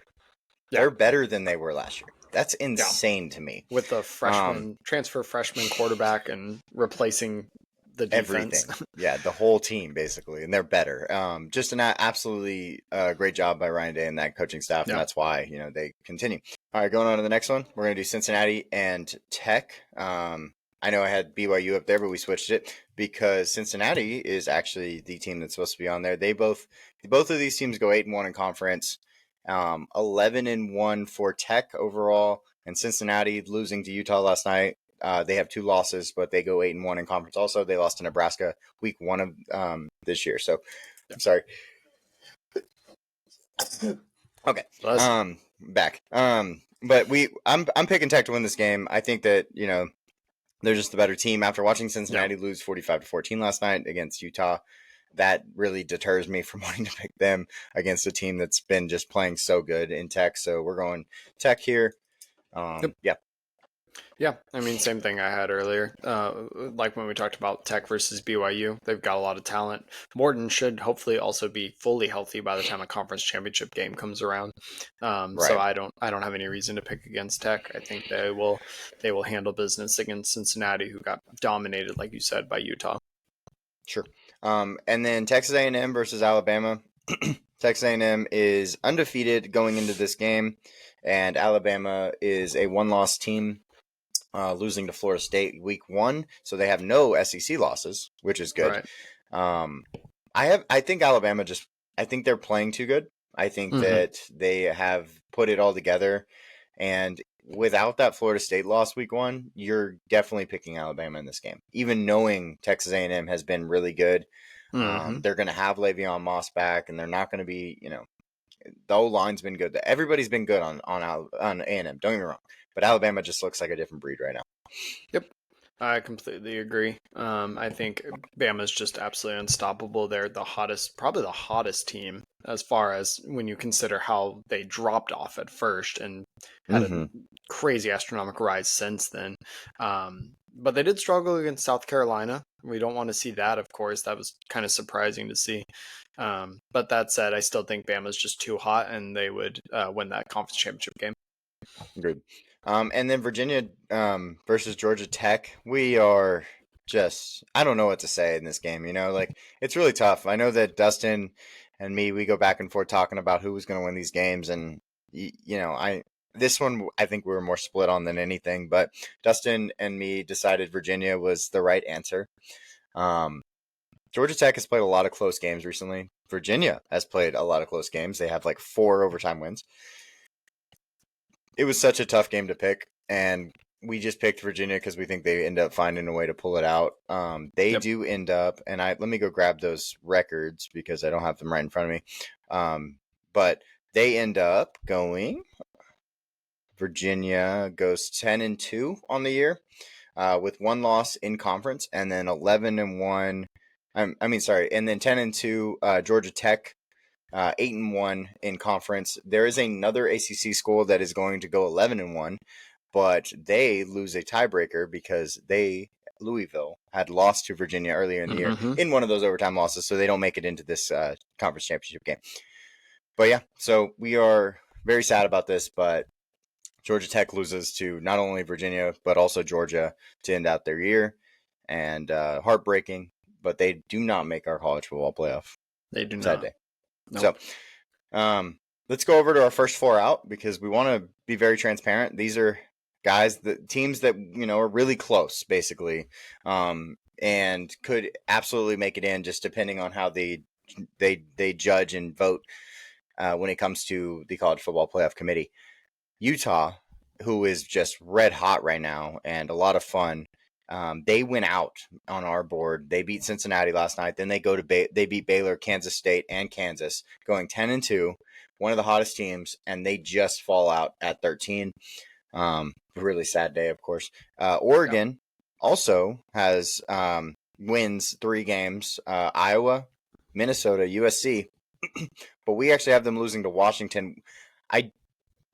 They're better than they were last year. That's insane to me. With the transfer freshman quarterback and replacing the defense. Everything. Yeah, the whole team basically, and they're better. Just an absolutely great job by Ryan Day and that coaching staff, and that's why they continue. All right, going on to the next one. We're gonna do Cincinnati and Tech. I know I had BYU up there, but we switched it because Cincinnati is actually the team that's supposed to be on there. Both of these teams go 8-1 in conference, 11-1 for Tech overall, and Cincinnati losing to Utah last night. They have 2 losses, but they go 8-1 in conference. Also, they lost to Nebraska week 1 of this year. So, I'm sorry. Okay. Back. But I'm picking Tech to win this game. I think that they're just the better team. After watching Cincinnati lose 45-14 last night against Utah, that really deters me from wanting to pick them against a team that's been just playing so good in Tech. So we're going Tech here. Yeah, I mean, same thing I had earlier. Like when we talked about Tech versus BYU, they've got a lot of talent. Morton should hopefully also be fully healthy by the time a conference championship game comes around. So I don't have any reason to pick against Tech. I think they will handle business against Cincinnati, who got dominated, like you said, by Utah. Sure. And then Texas A&M versus Alabama. Texas A&M is undefeated going into this game, and Alabama is a 1-loss team. Losing to Florida State week 1, so they have no SEC losses, which is good. I think Alabama I think they're playing too good. I think that they have put it all together, and without that Florida State loss week 1, you're definitely picking Alabama in this game, even knowing Texas A&M has been really good. They're going to have Le'Veon Moss back, and they're not going to be, the O-line's been good. Everybody's been good on A&M. Don't get me wrong. But Alabama just looks like a different breed right now. Yep. I completely agree. I think Bama's just absolutely unstoppable. They're probably the hottest team as far as when you consider how they dropped off at first and had a crazy astronomical rise since then. But they did struggle against South Carolina. We don't want to see that, of course. That was kind of surprising to see. But that said, I still think Bama's just too hot, and they would win that conference championship game. Good. And then Virginia versus Georgia Tech. We are just, I don't know what to say in this game. It's really tough. I know that Dustin and me, we go back and forth talking about who was going to win these games. And, this one I think we were more split on than anything, but Dustin and me decided Virginia was the right answer. Georgia Tech has played a lot of close games recently. Virginia has played a lot of close games. They have like 4 overtime wins. It was such a tough game to pick, and we just picked Virginia because we think they end up finding a way to pull it out. They do end up, and let me go grab those records because I don't have them right in front of me. But they end up going. Virginia goes 10-2 on the year, with 1 loss in conference, and then 11-1. And then 10-2. Georgia Tech, 8-1 in conference. There is another ACC school that is going to go 11-1, but they lose a tiebreaker because Louisville had lost to Virginia earlier in the year in one of those overtime losses, so they don't make it into this conference championship game. But yeah, so we are very sad about this, but Georgia Tech loses to not only Virginia, but also Georgia to end out their year. And heartbreaking, but they do not make our college football playoff. They do Sad not. day. Nope. So let's go over to our first 4 out because we want to be very transparent. These are guys, the teams that, are really close, basically, and could absolutely make it in just depending on how they judge and vote when it comes to the college football playoff committee. Utah, who is just red hot right now and a lot of fun, they went out on our board. They beat Cincinnati last night. Then they go to they beat Baylor, Kansas State, and Kansas, going 10-2, one of the hottest teams, and they just fall out at 13. Really sad day, of course. Oregon also has wins 3 games: Iowa, Minnesota, USC, but we actually have them losing to Washington. I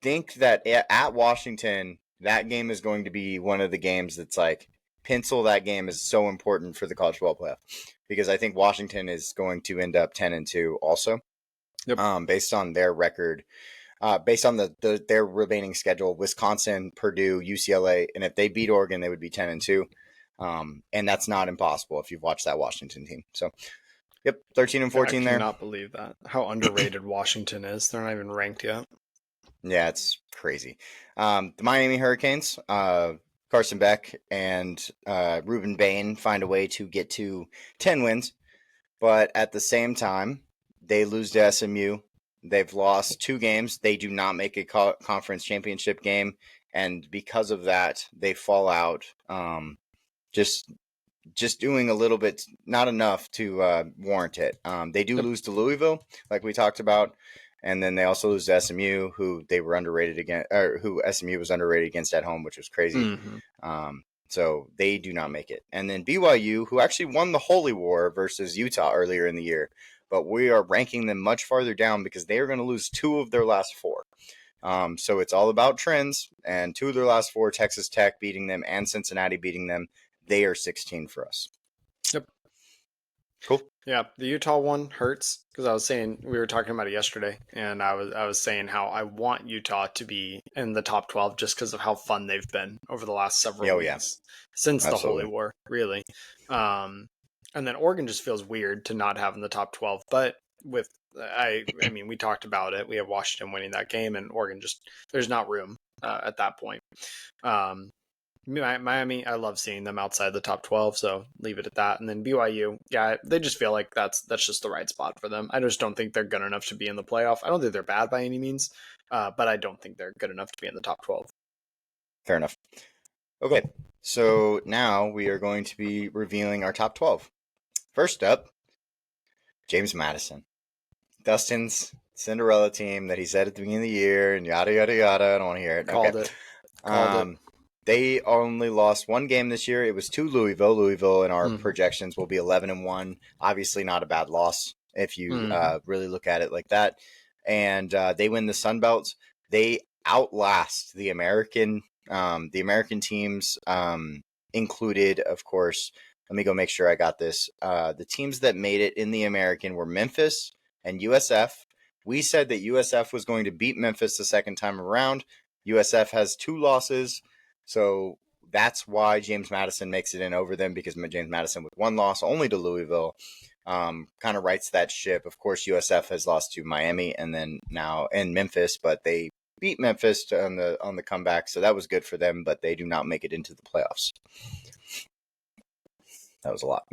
think that at Washington, that game is going to be one of the games that's like, pencil that game is so important for the college football playoff because I think Washington is going to end up 10-2 also. Yep. Based on their record, based on their remaining schedule: Wisconsin, Purdue, UCLA, and if they beat Oregon, they would be 10-2. And that's not impossible if you've watched that Washington team. So, yep, 13-14 there. I cannot believe that. How underrated Washington is. They're not even ranked yet. Yeah, it's crazy. The Miami Hurricanes, Carson Beck and Ruben Bain find a way to get to 10 wins, but at the same time, they lose to SMU. They've lost 2 games. They do not make a conference championship game, and because of that, they fall out. Just doing a little bit, not enough to warrant it. They do lose to Louisville, like we talked about. And then they also lose to SMU, who they were underrated against, or who SMU was underrated against at home, which was crazy. So they do not make it. And then BYU, who actually won the Holy War versus Utah earlier in the year, but we are ranking them much farther down because they are going to lose 2 of their last 4. So it's all about trends, and 2 of their last 4, Texas Tech beating them and Cincinnati beating them, they are 16 for us. Yep. Cool. Yeah, the Utah one hurts because I was saying, we were talking about it yesterday, and I was saying how I want Utah to be in the top 12 just because of how fun they've been over the last several weeks since the Holy War, really. And then Oregon just feels weird to not have in the top 12, but with I mean, we talked about it. We have Washington winning that game, and Oregon there's not room at that point. Miami, I love seeing them outside the top 12, so leave it at that. And then BYU, yeah, they just feel like that's just the right spot for them. I just don't think they're good enough to be in the playoff. I don't think they're bad by any means, but I don't think they're good enough to be in the top 12. Fair enough. Okay, so now we are going to be revealing our top 12. First up, James Madison. Dustin's Cinderella team that he said at the beginning of the year, and yada, yada, yada. I don't want to hear it. Called it. They only lost 1 game this year. It was to Louisville. Louisville in our projections will be 11-1. Obviously not a bad loss if you really look at it like that. And they win the Sun Belts. They outlast the American teams, included, of course. Let me go make sure I got this. The teams that made it in the American were Memphis and USF. We said that USF was going to beat Memphis the second time around. USF has 2 losses. So that's why James Madison makes it in over them, because James Madison with 1 loss only to Louisville kind of rights that ship. Of course, USF has lost to Miami and then now in Memphis, but they beat Memphis on the comeback, so that was good for them. But they do not make it into the playoffs. That was a lot.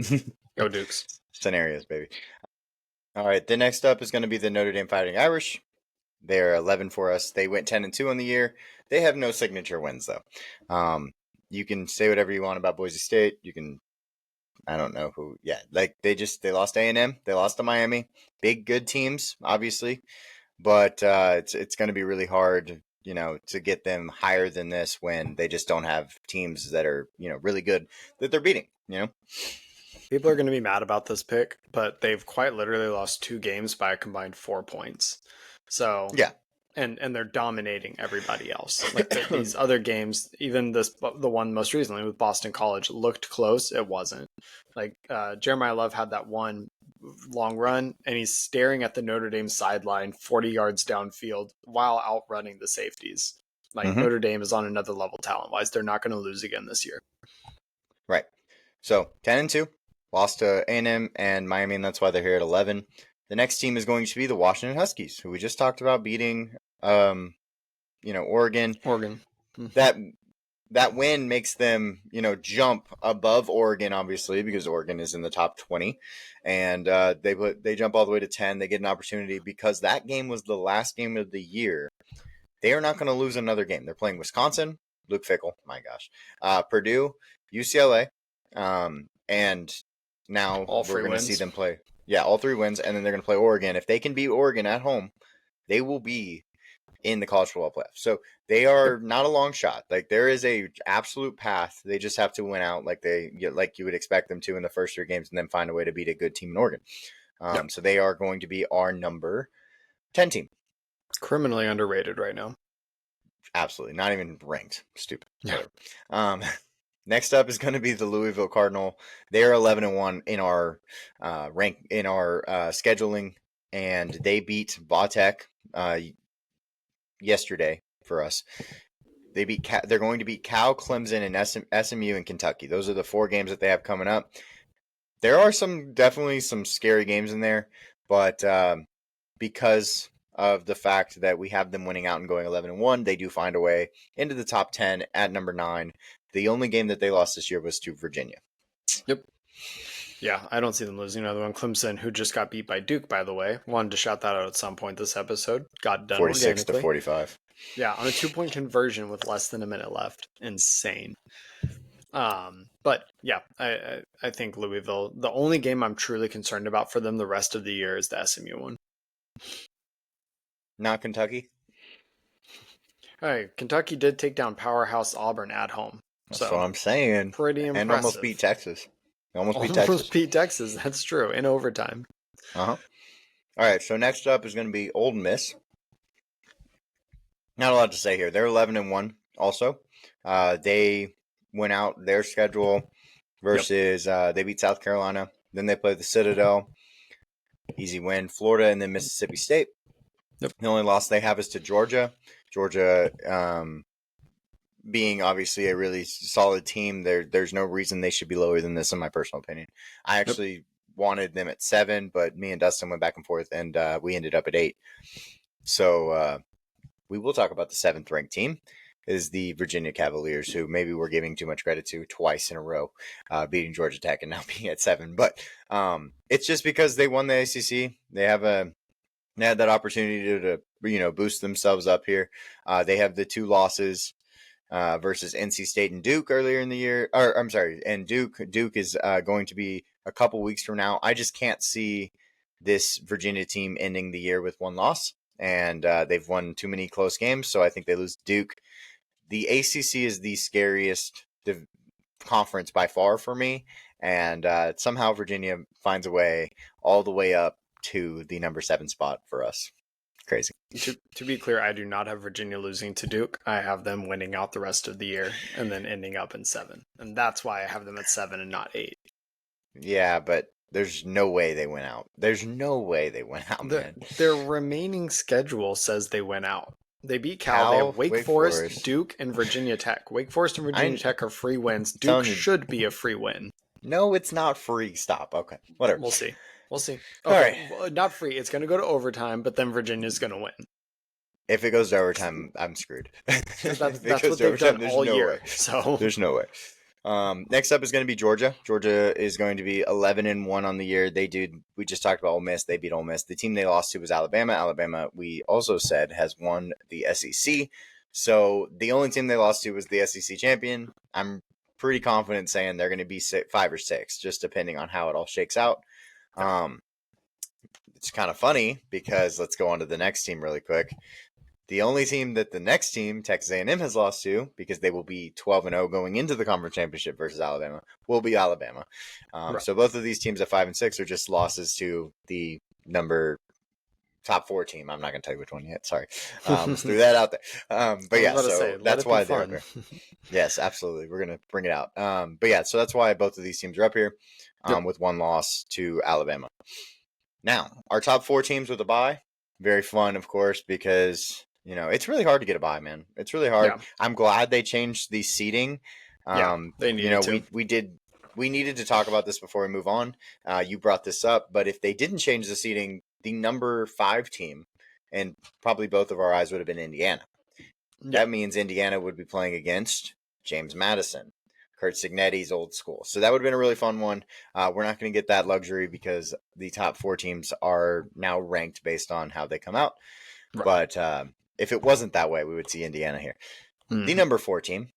Go Dukes. Scenarios, baby. All right, the next up is going to be the Notre Dame Fighting Irish. They're 11 for us. They went 10-2 on the year. They have no signature wins though. You can say whatever you want about Boise State. You can, I don't know who. Yeah, like they lost A&M. They lost to Miami. Big good teams, obviously, but it's going to be really hard, to get them higher than this when they just don't have teams that are really good that they're beating. People are going to be mad about this pick, but they've quite literally lost 2 games by a combined 4 points. So yeah, and they're dominating everybody else. Like these other games, even the one most recently with Boston College looked close. It wasn't. Like Jeremiah Love had that one long run, and he's staring at the Notre Dame sideline 40 yards downfield while outrunning the safeties. Like Notre Dame is on another level talent-wise. They're not going to lose again this year. Right. So 10-2. Lost to A&M and Miami, and that's why they're here at 11. The next team is going to be the Washington Huskies, who we just talked about beating, Oregon. That win makes them, jump above Oregon, obviously, because Oregon is in the top 20, and they jump all the way to 10. They get an opportunity because that game was the last game of the year. They are not going to lose another game. They're playing Wisconsin, Luke Fickell, my gosh, Purdue, UCLA, and now we're going to see them play. Yeah, all 3 wins, and then they're going to play Oregon. If they can beat Oregon at home, they will be in the college football playoff. So they are not a long shot. Like there is a absolute path. They just have to win out like you would expect them to in the first 3 games, and then find a way to beat a good team in Oregon. So they are going to be our number 10 team. Criminally underrated right now. Absolutely, not even ranked. Stupid. Yeah. Next up is going to be the Louisville Cardinal. They are 11-1 in our scheduling, and they beat Vautech yesterday for us. They're going to beat Cal, Clemson, and SMU and Kentucky. Those are the 4 games that they have coming up. There are definitely some scary games in there, but because of the fact that we have them winning out and going 11-1, they do find a way into the top 10 at number 9. The only game that they lost this year was to Virginia. Yep. Yeah, I don't see them losing another one. Clemson, who just got beat by Duke, by the way. Wanted to shout that out at some point this episode. Got done 46 to 45. Yeah, on a 2-point conversion with less than a minute left. Insane. But yeah, I think Louisville, the only game I'm truly concerned about for them the rest of the year is the SMU one. Not Kentucky? Hey, Kentucky did take down powerhouse Auburn at home. That's what I'm saying. Pretty impressive. And almost beat Texas. Almost beat Texas. That's true. In overtime. All right. So next up is going to be Ole Miss. Not a lot to say here. They're 11-1 also. They went out their schedule versus they beat South Carolina. Then they play the Citadel. Easy win. Florida and then Mississippi State. Yep. The only loss they have is to Georgia. Georgia being obviously a really solid team, there's no reason they should be lower than this, in my personal opinion. I actually wanted them at 7, but me and Dustin went back and forth, and we ended up at 8. So we will talk about the 7th ranked team, is the Virginia Cavaliers, who maybe we're giving too much credit to twice in a row, beating Georgia Tech and now being at 7. But it's just because they won the ACC. They had that opportunity to boost themselves up here. They have the 2 losses versus NC State and Duke earlier in the year. And Duke is going to be a couple weeks from now. I just can't see this Virginia team ending the year with 1 loss, and they've won too many close games, so I think they lose Duke. The ACC is the scariest conference by far for me, and somehow Virginia finds a way all the way up to the number 7 spot for us. Crazy. To be clear, I do not have Virginia losing to Duke. I have them winning out the rest of the year and then ending up in 7. And that's why I have them at 7 and not 8. Yeah, but there's no way they went out. Man. Their remaining schedule says they went out. They beat Cal. They have Wake Forest, Duke, and Virginia Tech. Wake Forest and Virginia Tech are free wins. Duke should be a free win. No, it's not free. Stop. Okay, whatever. We'll see. Okay. All right. Well, not free. It's going to go to overtime, but then Virginia's going to win. If it goes to overtime, I'm screwed. Because If it that's goes what to they've done overtime, there's all no year. way. So There's no way. Next up is going to be Georgia. Georgia is going to be 11-1 on the year. We just talked about Ole Miss. They beat Ole Miss. The team they lost to was Alabama. Alabama, we also said, has won the SEC. So the only team they lost to was the SEC champion. I'm pretty confident saying they're going to be 5 or 6, just depending on how it all shakes out. It's kind of funny because let's go on to the next team really quick. The only team that the next team, Texas A&M, has lost to, because they will be 12-0 going into the conference championship versus Alabama, will be Alabama. right. So both of these teams at 5 and 6 are just losses to the top 4 team. I'm not going to tell you which one yet. Sorry. Just threw that out there. But yeah, so that's why they're up here. Yes, absolutely. We're going to bring it out. But yeah, so that's why both of these teams are up here with one loss to Alabama. Now, our top 4 teams with a bye, very fun, of course, because it's really hard to get a bye, man. It's really hard. Yeah. I'm glad they changed the seeding. They needed to. We needed to talk about this before we move on. You brought this up, but if they didn't change the seeding, the number 5 team, and probably both of our eyes, would have been Indiana. Yeah. That means Indiana would be playing against James Madison, Kurt Signetti's old school. So that would have been a really fun one. We're not going to get that luxury because the top 4 teams are now ranked based on how they come out. Right. But if it wasn't that way, we would see Indiana here. Mm-hmm. The number 4 team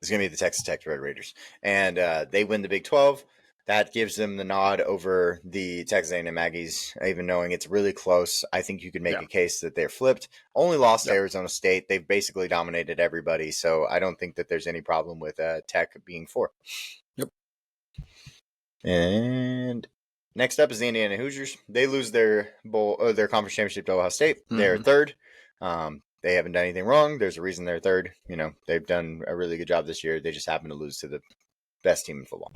is going to be the Texas Tech Red Raiders. And they win the Big 12. That gives them the nod over the Texas A&M Aggies, even knowing it's really close. I think you could make a case that they're flipped. Only lost to Arizona State. They've basically dominated everybody, so I don't think that there's any problem with Tech being 4. Yep. And next up is the Indiana Hoosiers. They lose their conference championship to Ohio State. Mm-hmm. They're 3rd. They haven't done anything wrong. There's a reason they're 3rd. They've done a really good job this year. They just happen to lose to the best team in football.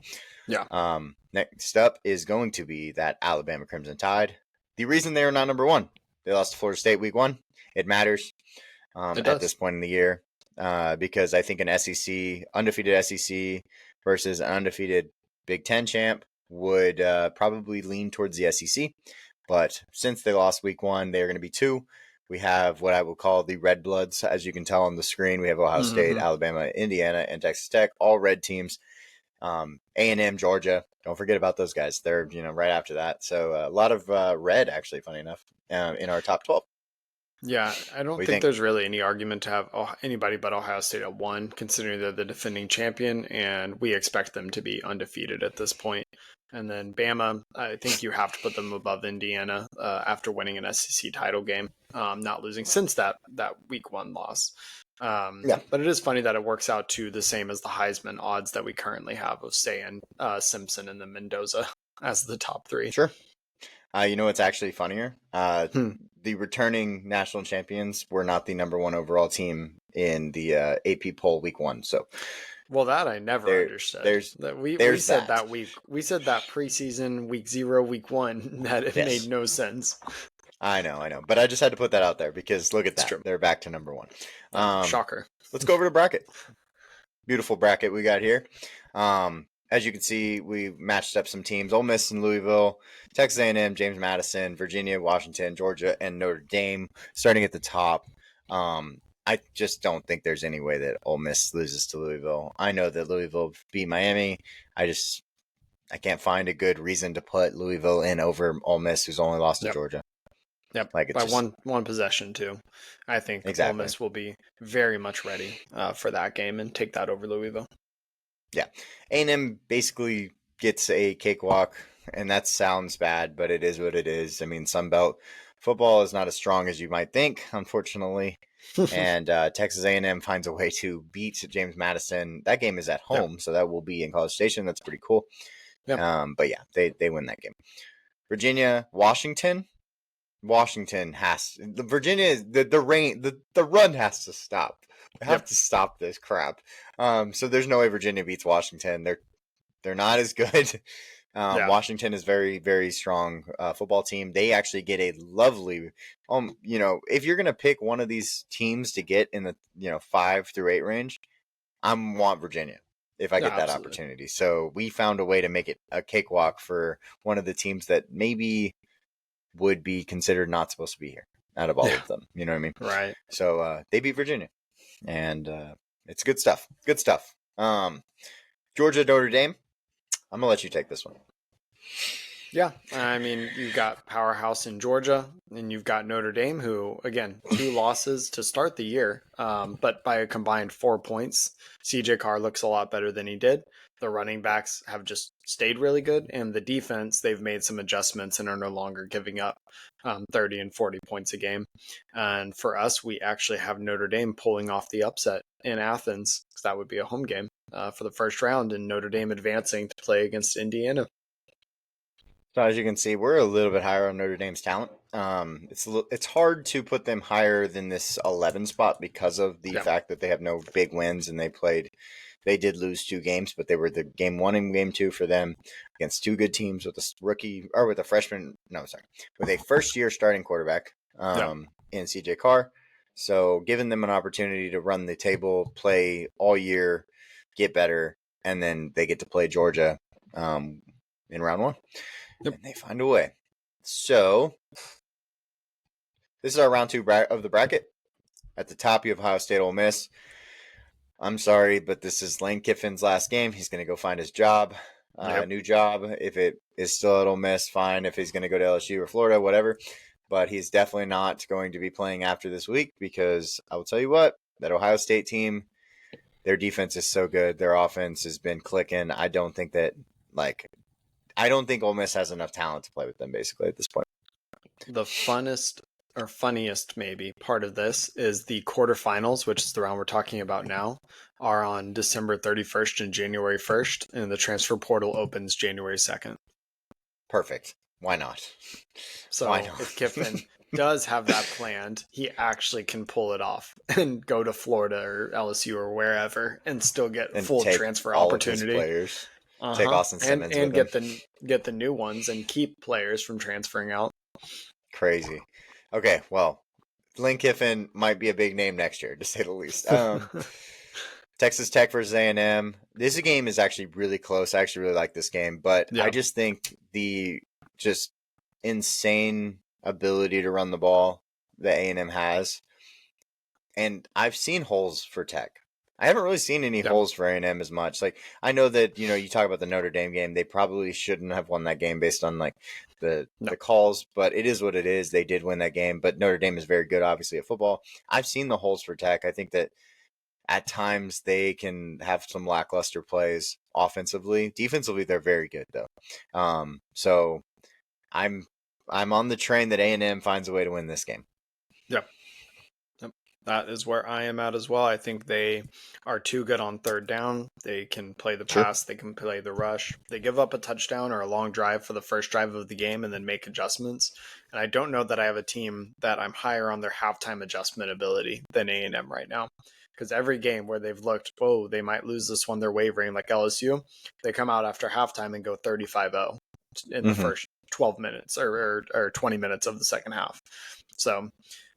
Yeah. Next up is going to be that Alabama Crimson Tide. The reason they are not number 1, they lost to Florida State week 1. It matters at this point in the year because I think an undefeated SEC versus an undefeated Big Ten champ would probably lean towards the SEC. But since they lost week 1, they are going to be 2. We have what I will call the Red Bloods. As you can tell on the screen, we have Ohio State, Alabama, Indiana, and Texas Tech, all red teams. A&M, Georgia, don't forget about those guys. They're right after that. So a lot of red, actually, funny enough, in our top 12. Yeah, I don't think there's really any argument to have anybody but Ohio State at 1, considering they're the defending champion, and we expect them to be undefeated at this point. And then Bama, I think you have to put them above Indiana after winning an SEC title game, not losing since that week 1 loss. But it is funny that it works out to the same as the Heisman odds that we currently have of saying Simpson and then Mendoza as the top 3. Sure. You know what's actually funnier? The returning national champions were not the number 1 overall team in the AP poll week 1. So, well, that I never understood. We said that week. We said that preseason week 0, week 1 that it made no sense. I know, but I just had to put that out there because look at that. True. They're back to number 1. Shocker. Let's go over to bracket. Beautiful bracket we got here. As you can see, we matched up some teams: Ole Miss and Louisville, Texas A&M, James Madison, Virginia, Washington, Georgia, and Notre Dame. Starting at the top, I just don't think there's any way that Ole Miss loses to Louisville. I know that Louisville beat Miami. I can't find a good reason to put Louisville in over Ole Miss, who's only lost to Georgia. Yep, by one possession too. I think Ole Miss will be very much ready for that game and take that over Louisville. Yeah, A&M basically gets a cakewalk, and that sounds bad, but it is what it is. I mean, Sunbelt football is not as strong as you might think, unfortunately. And Texas A&M finds a way to beat James Madison. That game is at home, so that will be in College Station. That's pretty cool. But yeah, they win that game. Virginia, Washington. Washington has Virginia. The run has to stop. We have to stop this crap. So there's no way Virginia beats Washington. They're not as good. Washington is very, very strong football team. They actually get a lovely, if you're going to pick one of these teams to get in the 5 through 8 range, I want Virginia if I get that opportunity. So we found a way to make it a cakewalk for one of the teams that maybe would be considered not supposed to be here. out of all of them. You know what I mean? Right. So they beat Virginia, and it's good stuff. Good stuff. Georgia, Notre Dame. I'm gonna let you take this one. Yeah, I mean, you've got powerhouse in Georgia, and you've got Notre Dame, who, again, 2 losses to start the year, but by a combined 4 points. CJ Carr looks a lot better than he did. The running backs have just stayed really good, and the defense, they've made some adjustments and are no longer giving up 30 and 40 points a game. And for us, we actually have Notre Dame pulling off the upset in Athens, because that would be a home game for the first round, and Notre Dame advancing to play against Indiana. So as you can see, we're a little bit higher on Notre Dame's talent. It's hard to put them higher than this 11 spot because of the fact that they have no big wins, and they did lose 2 games, but they were the game 1 and game 2 for them against 2 good teams with with a first year starting quarterback in CJ Carr. So giving them an opportunity to run the table, play all year, get better, and then they get to play Georgia in round 1. And they find a way. So this is our round 2 of the bracket. At the top, you have Ohio State, Ole Miss. I'm sorry, but this is Lane Kiffin's last game. He's going to go find his job, new job. If it is still at Ole Miss, fine. If he's going to go to LSU or Florida, whatever. But he's definitely not going to be playing after this week, because I will tell you what, that Ohio State team, their defense is so good. Their offense has been clicking. I don't think Ole Miss has enough talent to play with them, basically, at this point. The funnest or funniest, maybe, part of this is the quarterfinals, which is the round we're talking about now, are on December 31st and January 1st, and the transfer portal opens January 2nd. Perfect. Why not? So if Kiffin does have that planned, he actually can pull it off and go to Florida or LSU or wherever and still get full transfer opportunity. Players. Take Austin Simmons and get the new ones and keep players from transferring out. Crazy. Okay, well, Lane Kiffin might be a big name next year, to say the least. Texas Tech versus A&M. This game is actually really close. I actually really like this game, but I just think the just insane ability to run the ball that A&M has, and I've seen holes for Tech. I haven't really seen any holes for A&M as much. Like, I know that, you talk about the Notre Dame game. They probably shouldn't have won that game based on, the calls, but it is what it is. They did win that game, but Notre Dame is very good, obviously, at football. I've seen the holes for Tech. I think that at times they can have some lackluster plays offensively. Defensively, they're very good, though. So I'm on the train that A&M finds a way to win this game. Yep. That is where I am at as well. I think they are too good on third down. They can play the pass. They can play the rush. They give up a touchdown or a long drive for the first drive of the game and then make adjustments. And I don't know that I have a team that I'm higher on their halftime adjustment ability than A&M right now. Because every game where they've looked, they might lose this one, they're wavering, like LSU, they come out after halftime and go 35-0 in the first 12 minutes or 20 minutes of the second half. So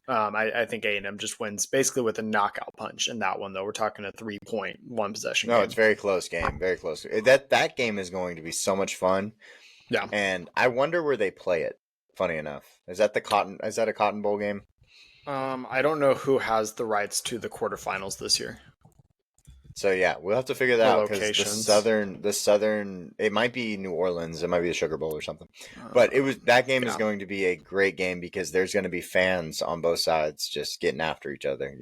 I think A&M just wins basically with a knockout punch in that one, though. We're talking a 3-point, 1-possession game. No, it's very close game. Very close. That game is going to be so much fun. Yeah. And I wonder where they play it, funny enough. Is that a Cotton Bowl game? I don't know who has the rights to the quarterfinals this year. So yeah, we'll have to figure that out, because the southern, it might be New Orleans, it might be the Sugar Bowl or something. But that game is going to be a great game, because there's going to be fans on both sides just getting after each other.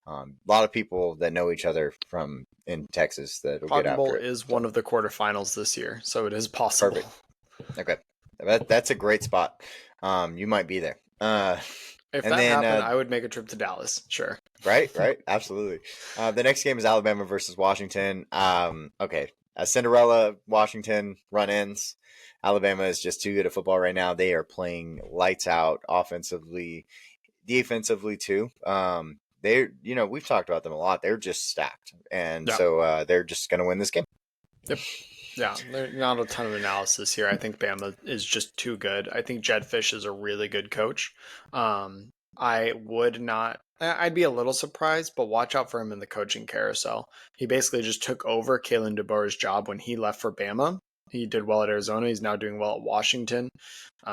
A lot of people that know each other from in Texas that will get after it. Cotton Bowl is one of the quarterfinals this year, so it is possible. Perfect. Okay, that's a great spot. You might be there. If that happened, I would make a trip to Dallas. Sure. Right. Absolutely. The next game is Alabama versus Washington. Okay. Cinderella, Washington, run-ins. Alabama is just too good at football right now. They are playing lights out offensively, defensively too. We've talked about them a lot. They're just stacked. And so they're just going to win this game. Yep. Yeah, there's not a ton of analysis here. I think Bama is just too good. I think Jed Fish is a really good coach. I'd be a little surprised, but watch out for him in the coaching carousel. He basically just took over Kalen DeBoer's job when he left for Bama, He did well at Arizona. He's now doing well at Washington.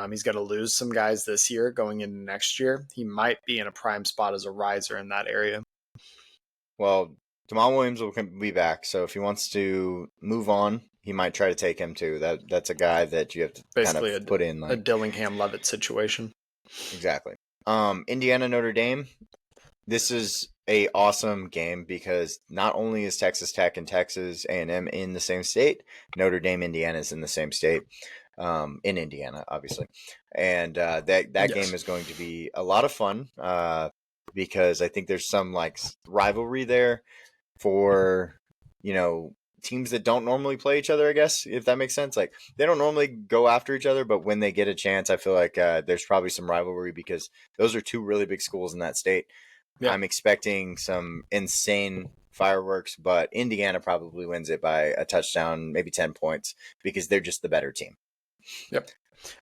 He's got to lose some guys this year going into next year. He might be in a prime spot as a riser in that area. Well, Jamal Williams will be back, so if he wants to move on, he might try to take him too. That's a guy that you have to Basically kind of put in a Dillingham-Levitt situation. Exactly. Indiana Notre Dame. This is a awesome game because not only is Texas Tech and Texas A&M in the same state, Notre Dame, Indiana is in the same state. In Indiana, obviously, and that game is going to be a lot of fun because I think there's some like rivalry there for teams that don't normally play each other, I guess, if that makes sense. Like, they don't normally go after each other, but when they get a chance, I feel like there's probably some rivalry because those are two really big schools in that state. Yeah. I'm expecting some insane fireworks, but Indiana probably wins it by a touchdown, maybe 10 points, because they're just the better team. Yep.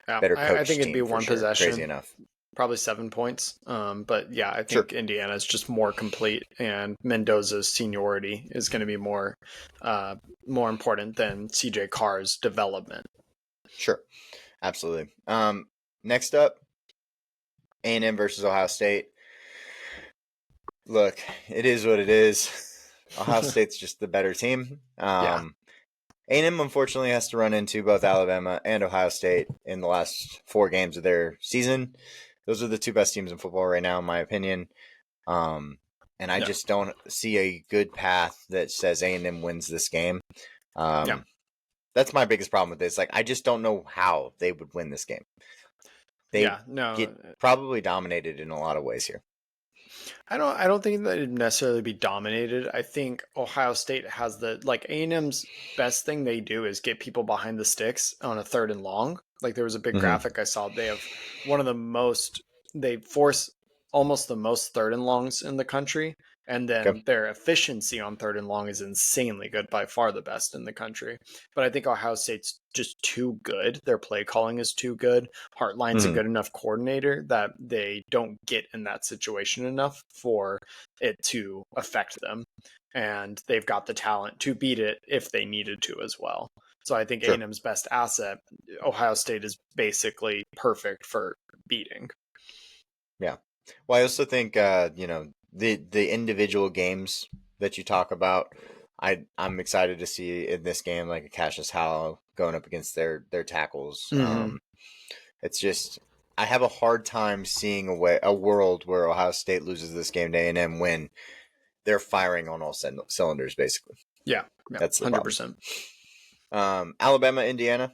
Better coach. I think it'd be one possession. Crazy enough. Probably 7 points. But yeah, I think Indiana is just more complete, and Mendoza's seniority is going to be more important than CJ Carr's development. Sure. Absolutely. Next up, A&M versus Ohio State. Look, it is what it is. Ohio State's just the better team. A&M unfortunately has to run into both Alabama and Ohio State in the last 4 games of their season. Those are the two best teams in football right now, in my opinion. And I just don't see a good path that says A&M wins this game. That's my biggest problem with this. Like, I just don't know how they would win this game. They get probably dominated in a lot of ways here. I don't think that it'd necessarily be dominated. I think Ohio State has A&M's best thing they do is get people behind the sticks on a 3rd and long. Like, there was a big graphic I saw. They have they force almost the most 3rd and longs in the country. And then their efficiency on 3rd and long is insanely good, by far the best in the country. But I think Ohio State's just too good. Their play calling is too good. Hartline's a good enough coordinator that they don't get in that situation enough for it to affect them. And they've got the talent to beat it if they needed to as well. So I think A&M's best asset, Ohio State, is basically perfect for beating. Yeah. Well, I also think, the individual games that you talk about, I'm excited to see in this game, like a Cassius Howell going up against their tackles. It's just, I have a hard time seeing a world where Ohio State loses this game to A&M when they're firing on all cylinders, basically. Yeah, that's the 100%. Alabama, Indiana.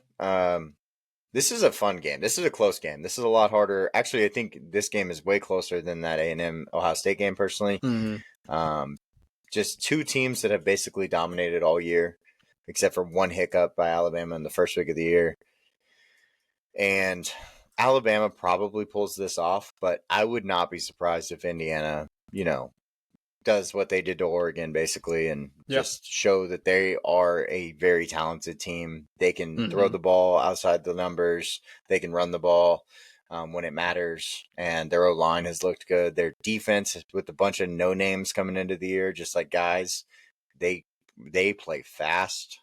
This is a fun game. This is a close game. This is a lot harder. Actually, I think this game is way closer than that A&M Ohio State game, personally. Just two teams that have basically dominated all year, except for one hiccup by Alabama in the first week of the year. And Alabama probably pulls this off, but I would not be surprised if Indiana, does what they did to Oregon, basically, and just show that they are a very talented team. They can throw the ball outside the numbers. They can run the ball when it matters. And their O-line has looked good. Their defense, with a bunch of no-names coming into the year, just like guys, they play fast.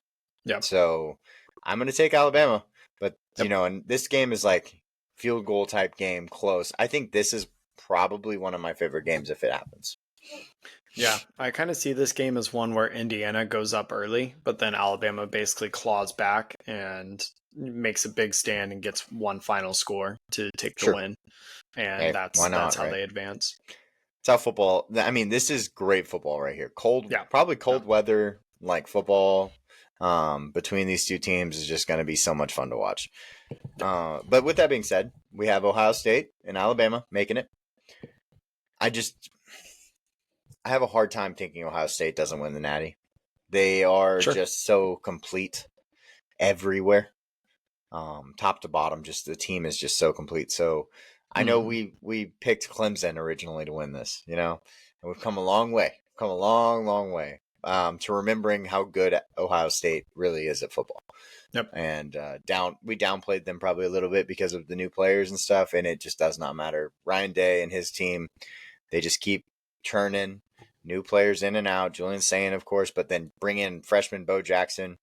Yeah. So I'm going to take Alabama. But, and this game is like field goal type game, close. I think this is probably one of my favorite games if it happens. Yeah, I kind of see this game as one where Indiana goes up early, but then Alabama basically claws back and makes a big stand and gets one final score to take the win. And that's how they advance. It's how football. I mean, this is great football right here. Probably cold weather, like football between these two teams is just going to be so much fun to watch. But with that being said, we have Ohio State and Alabama making it. I have a hard time thinking Ohio State doesn't win the Natty. They are just so complete everywhere. Top to bottom, just the team is just so complete. So I know we picked Clemson originally to win this, and we've come a long way. Come a long, long way to remembering how good Ohio State really is at football. Yep. And we downplayed them probably a little bit because of the new players and stuff, and it just does not matter. Ryan Day and his team, they just keep churning new players in and out. Julian Sayin, of course, but then bring in freshman Bo Jackson.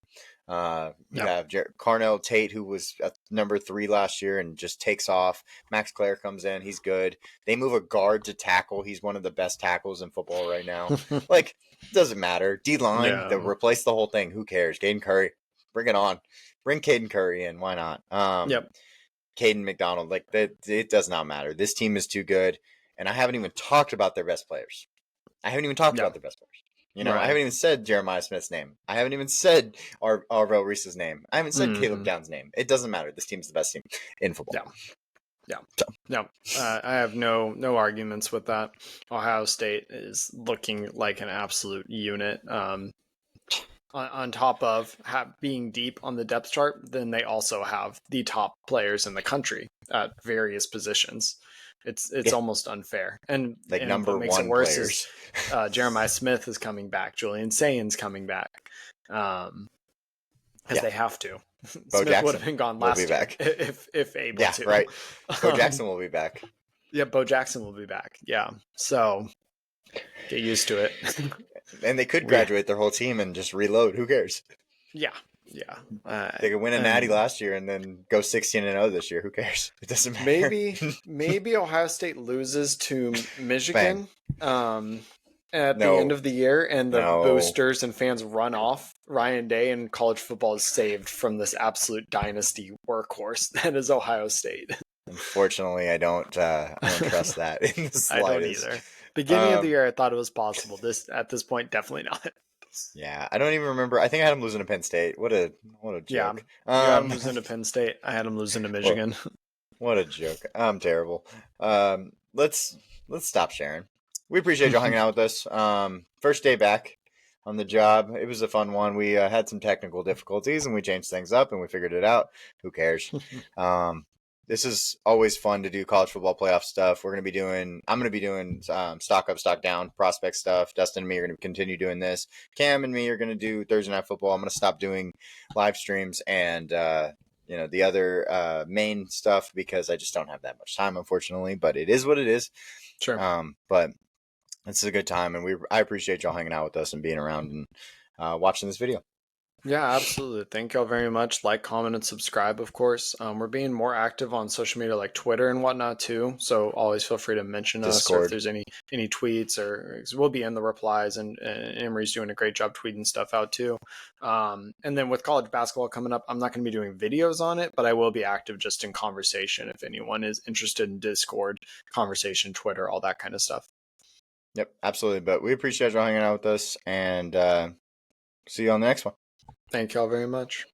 You have Carnell Tate, who was number 3 last year and just takes off. Max Clare comes in. He's good. They move a guard to tackle. He's one of the best tackles in football right now. Like, doesn't matter. D-line, they'll replace the whole thing. Who cares? Caden Curry, bring it on. Bring Caden Curry in. Why not? Caden McDonald, like that. It does not matter. This team is too good. And I haven't even talked about their best players. I haven't even talked about their best players. You know, I haven't even said Jeremiah Smith's name. I haven't even said Arvell Reese's name. I haven't said Caleb Downs' name. It doesn't matter. This team's the best team in football. I have no arguments with that. Ohio State is looking like an absolute unit. On top of being deep on the depth chart, then they also have the top players in the country at various positions. It's almost unfair. And like and number what makes 1 it worse players. Is Jeremiah Smith is coming back. Julian Sayan's coming back. Because they have to. Bo Smith Jackson would have been gone last year back. if able to. Yeah, right. Bo Jackson will be back. Yeah, Bo Jackson will be back. Yeah. So get used to it. And they could graduate their whole team and just reload. Who cares? Yeah. They could win a natty last year and then go 16-0 this year. Who cares? It doesn't matter. Maybe Ohio State loses to Michigan at the end of the year, and the boosters and fans run off. Ryan Day, and college football is saved from this absolute dynasty workhorse that is Ohio State. Unfortunately, I don't trust that in the slightest. I don't either. Beginning of the year, I thought it was possible. At this point, definitely not. Yeah, I don't even remember. I think I had him losing to Penn State. What a joke. Yeah, you had him losing to Penn State. I had him losing to Michigan. What a joke. I'm terrible. Let's stop sharing. We appreciate y'all hanging out with us. First day back on the job. It was a fun one. We had some technical difficulties and we changed things up and we figured it out. Who cares? This is always fun to do college football playoff stuff. I'm going to be doing stock up, stock down, prospect stuff. Dustin and me are going to continue doing this. Cam and me are going to do Thursday Night Football. I'm going to stop doing live streams and, the other main stuff because I just don't have that much time, unfortunately. But it is what it is. Sure. But it's a good time, and I appreciate y'all hanging out with us and being around and watching this video. Yeah, absolutely. Thank y'all very much. Like, comment, and subscribe, of course. We're being more active on social media like Twitter and whatnot too. So always feel free to mention Discord. us, or if there's any tweets, or we'll be in the replies, and Emery's doing a great job tweeting stuff out too. And then with college basketball coming up, I'm not going to be doing videos on it, but I will be active just in conversation if anyone is interested in Discord, conversation, Twitter, all that kind of stuff. Yep, absolutely. But we appreciate y'all hanging out with us, and see you on the next one. Thank y'all very much.